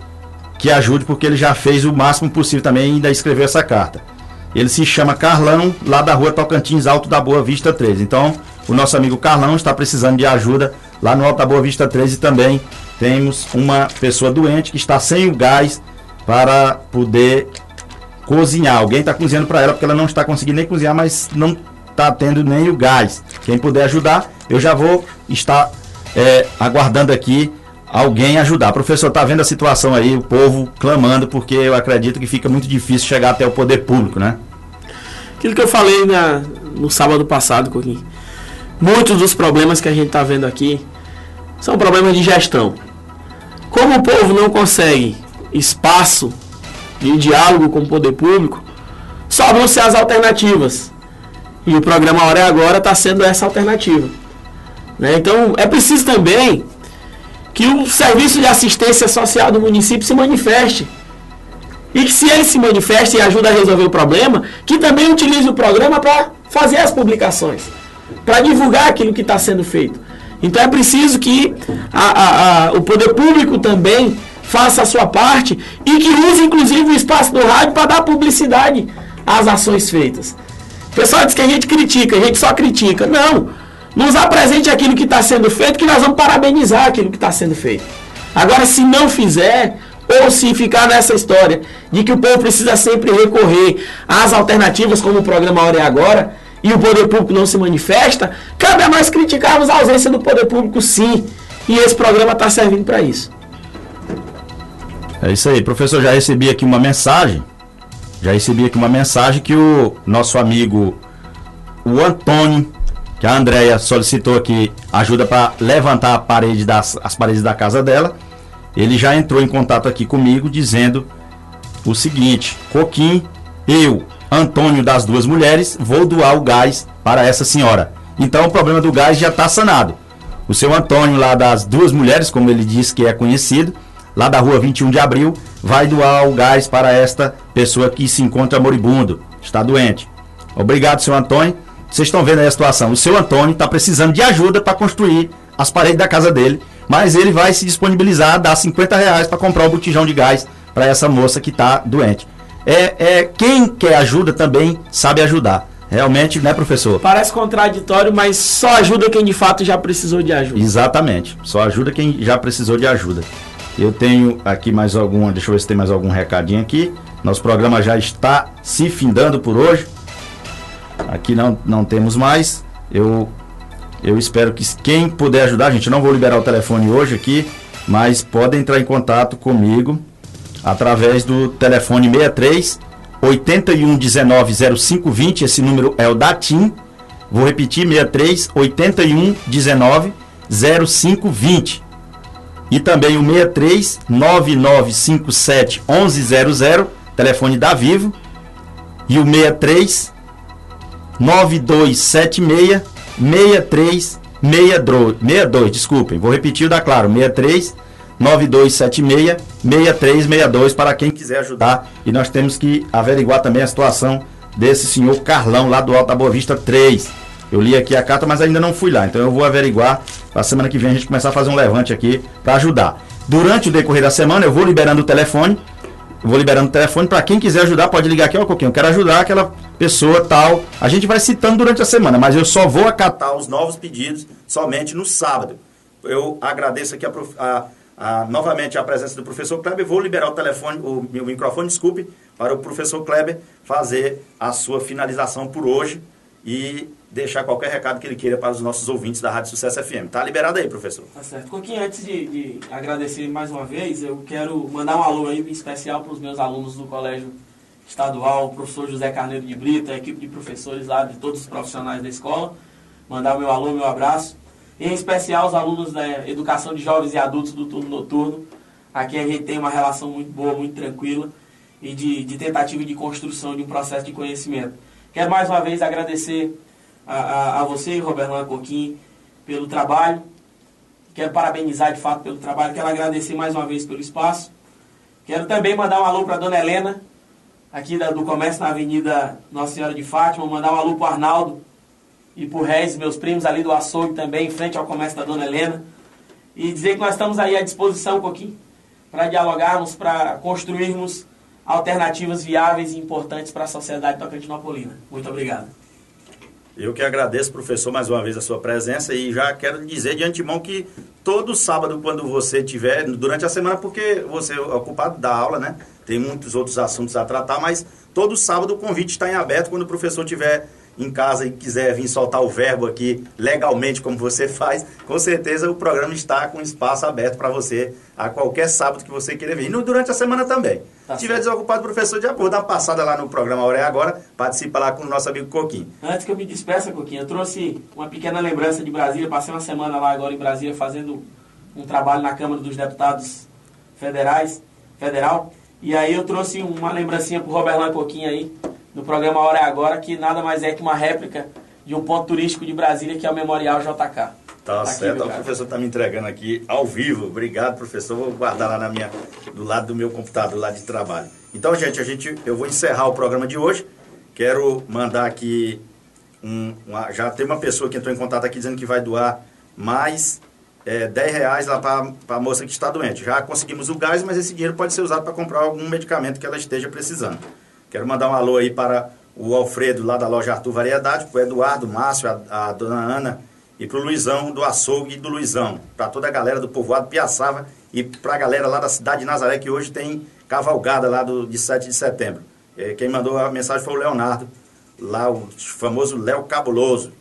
ajude, porque ele já fez o máximo possível também e ainda escreveu essa carta. Ele se chama Carlão, lá da rua Tocantins, Alto da Boa Vista 3. Então, o nosso amigo Carlão está precisando de ajuda lá no Alto da Boa Vista 3, e também temos uma pessoa doente que está sem o gás para poder cozinhar. Alguém está cozinhando para ela, porque ela não está conseguindo nem cozinhar, mas não está tendo nem o gás. Quem puder ajudar, eu já vou estar aguardando aqui alguém ajudar. Professor, está vendo a situação aí, o povo clamando, porque eu acredito que fica muito difícil chegar até o poder público, né? Aquilo que eu falei no sábado passado, Coquinho. Muitos dos problemas que a gente está vendo aqui são problemas de gestão. Como o povo não consegue espaço de diálogo com o poder público, sobram-se as alternativas. E o programa Hora é Agora está sendo essa alternativa. Né? Então, é preciso também que o serviço de assistência social do município se manifeste. E que, se ele se manifeste e ajuda a resolver o problema, que também utilize o programa para fazer as publicações, para divulgar aquilo que está sendo feito. Então é preciso que o poder público também faça a sua parte e que use inclusive o espaço do rádio para dar publicidade às ações feitas. O pessoal diz que a gente critica, a gente só critica. Não, nos apresente aquilo que está sendo feito, que nós vamos parabenizar aquilo que está sendo feito. Agora, se não fizer, ou se ficar nessa história de que o povo precisa sempre recorrer às alternativas, como o programa Hora é Agora, e o poder público não se manifesta, cabe a nós criticarmos a ausência do poder público, sim. E esse programa está servindo para isso. É isso aí, professor. Já recebi aqui uma mensagem que o nosso amigo, o Antônio, que a Andréia solicitou aqui ajuda para levantar as paredes da casa dela. Ele já entrou em contato aqui comigo dizendo o seguinte: Coquim, eu, Antônio das Duas Mulheres, vou doar o gás para essa senhora. Então o problema do gás já está sanado. O seu Antônio lá das Duas Mulheres, como ele disse que é conhecido, lá da rua 21 de abril, vai doar o gás para esta pessoa que se encontra moribundo, está doente. Obrigado, seu Antônio. Vocês estão vendo aí a situação. O seu Antônio está precisando de ajuda para construir as paredes da casa dele, mas ele vai se disponibilizar a dar R$50 para comprar um botijão de gás para essa moça que está doente. Quem quer ajuda também sabe ajudar. Realmente, né, professor? Parece contraditório, mas só ajuda quem de fato já precisou de ajuda. Exatamente. Só ajuda quem já precisou de ajuda. Eu tenho aqui mais alguma, deixa eu ver se tem mais algum recadinho aqui. Nosso programa já está se findando por hoje. Aqui não temos mais. Eu espero que quem puder ajudar, gente, não vou liberar o telefone hoje aqui, mas pode entrar em contato comigo através do telefone 63 81 19 05 20. Esse número é o da TIM. Vou repetir: 63 81 19 05 20. E também o 63 9957 1100, telefone da Vivo. E o 63 9276 6362, desculpem, vou repetir o da Claro, 63 9276 6362, para quem quiser ajudar. E nós temos que averiguar também a situação desse senhor Carlão, lá do Alto da Boa Vista 3. Eu li aqui a carta, mas ainda não fui lá, então eu vou averiguar. Na semana que vem a gente começar a fazer um levante aqui para ajudar. Durante o decorrer da semana eu vou liberando o telefone. Para quem quiser ajudar, pode ligar aqui: ó, Coquinho, eu quero ajudar aquela pessoa tal. A gente vai citando durante a semana, mas eu só vou acatar os novos pedidos somente no sábado. Eu agradeço aqui novamente a presença do professor Kleber. Vou liberar o microfone, desculpe, para o professor Kleber fazer a sua finalização por hoje e deixar qualquer recado que ele queira para os nossos ouvintes da Rádio Sucesso FM. Tá liberado aí, professor. Tá certo. Coquinho, antes de agradecer mais uma vez, eu quero mandar um alô aí especial para os meus alunos do Colégio Estadual, o professor José Carneiro de Brito, a equipe de professores lá, de todos os profissionais da escola. Mandar o meu alô, meu abraço. E, em especial, os alunos da Educação de Jovens e Adultos do turno noturno. Aqui a gente tem uma relação muito boa, muito tranquila e de tentativa de construção de um processo de conhecimento. Quero mais uma vez agradecer a você, Roberlan Coquinho, pelo trabalho. Quero parabenizar, de fato, pelo trabalho. Quero agradecer mais uma vez pelo espaço. Quero também mandar um alô para a Dona Helena, aqui do comércio na Avenida Nossa Senhora de Fátima. Mandar um alô para o Arnaldo e para o Reis, meus primos ali do açougue também, em frente ao comércio da Dona Helena. E dizer que nós estamos aí à disposição, Coquinho, para dialogarmos, para construirmos alternativas viáveis e importantes para a sociedade tocantinopolina. Muito obrigado. Eu que agradeço, professor, mais uma vez a sua presença e já quero dizer de antemão que todo sábado, quando você tiver, durante a semana, porque você é ocupado da aula, né? Tem muitos outros assuntos a tratar, mas todo sábado o convite está em aberto quando o professor estiver em casa e quiser vir soltar o verbo aqui legalmente, como você faz, com certeza o programa está com espaço aberto para você a qualquer sábado que você queira vir. E durante a semana também. Se estiver desocupado, professor, de acordo, dá uma passada lá no programa Hora é Agora, participa lá com o nosso amigo Coquinho. Antes que eu me despeça, Coquinho, eu trouxe uma pequena lembrança de Brasília. Passei uma semana lá agora em Brasília fazendo um trabalho na Câmara dos Deputados Federal. E aí eu trouxe uma lembrancinha pro Roberlan Coquinho aí, no programa Hora é Agora, que nada mais é que uma réplica de um ponto turístico de Brasília, que é o Memorial JK. Tá certo, o professor está me entregando aqui ao vivo. Obrigado, professor. Vou guardar lá do lado do meu computador, lá de trabalho. Então, gente, eu vou encerrar o programa de hoje. Quero mandar aqui, já tem uma pessoa que entrou em contato aqui dizendo que vai doar mais R$10 lá para a moça que está doente. Já conseguimos o gás, mas esse dinheiro pode ser usado para comprar algum medicamento que ela esteja precisando. Quero mandar um alô aí para o Alfredo, lá da loja Arthur Variedade, para o Eduardo, Márcio, a dona Ana, e para o Luizão, do açougue do Luizão, para toda a galera do povoado Piaçava e para a galera lá da cidade de Nazaré, que hoje tem cavalgada lá de 7 de setembro. Quem mandou a mensagem foi o Leonardo, lá o famoso Léo Cabuloso.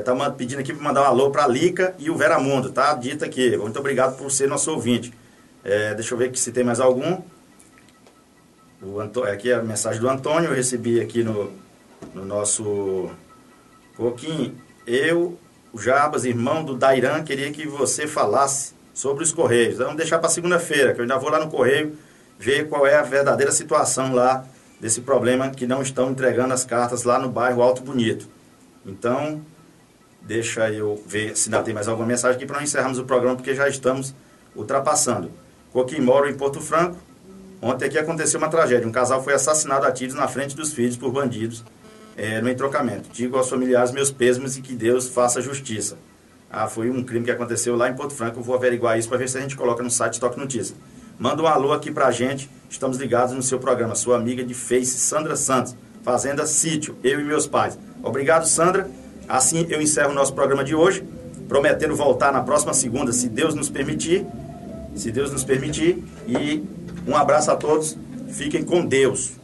Tá pedindo aqui para mandar um alô para a Lica e o Veramundo, tá? Dito aqui. Muito obrigado por ser nosso ouvinte. Deixa eu ver aqui se tem mais algum. Aqui é a mensagem do Antônio, eu recebi aqui no nosso Coquinho. O Jabas, irmão do Dairan, queria que você falasse sobre os Correios. Vamos deixar para segunda-feira, que eu ainda vou lá no Correio ver qual é a verdadeira situação lá desse problema que não estão entregando as cartas lá no bairro Alto Bonito. Então, deixa eu ver se ainda tem mais alguma mensagem aqui para não encerrarmos o programa, porque já estamos ultrapassando. Coquinho mora em Porto Franco. Ontem aqui aconteceu uma tragédia. Um casal foi assassinado a tiros na frente dos filhos por bandidos no entrocamento. Digo aos familiares meus pêsames e que Deus faça justiça. Foi um crime que aconteceu lá em Porto Franco. Eu vou averiguar isso para ver se a gente coloca no site Toque Notícias. Manda um alô aqui pra gente. Estamos ligados no seu programa. Sua amiga de Face, Sandra Santos. Fazenda Sítio, eu e meus pais. Obrigado, Sandra. Assim eu encerro o nosso programa de hoje, prometendo voltar na próxima segunda, se Deus nos permitir. Se Deus nos permitir. E um abraço a todos. Fiquem com Deus.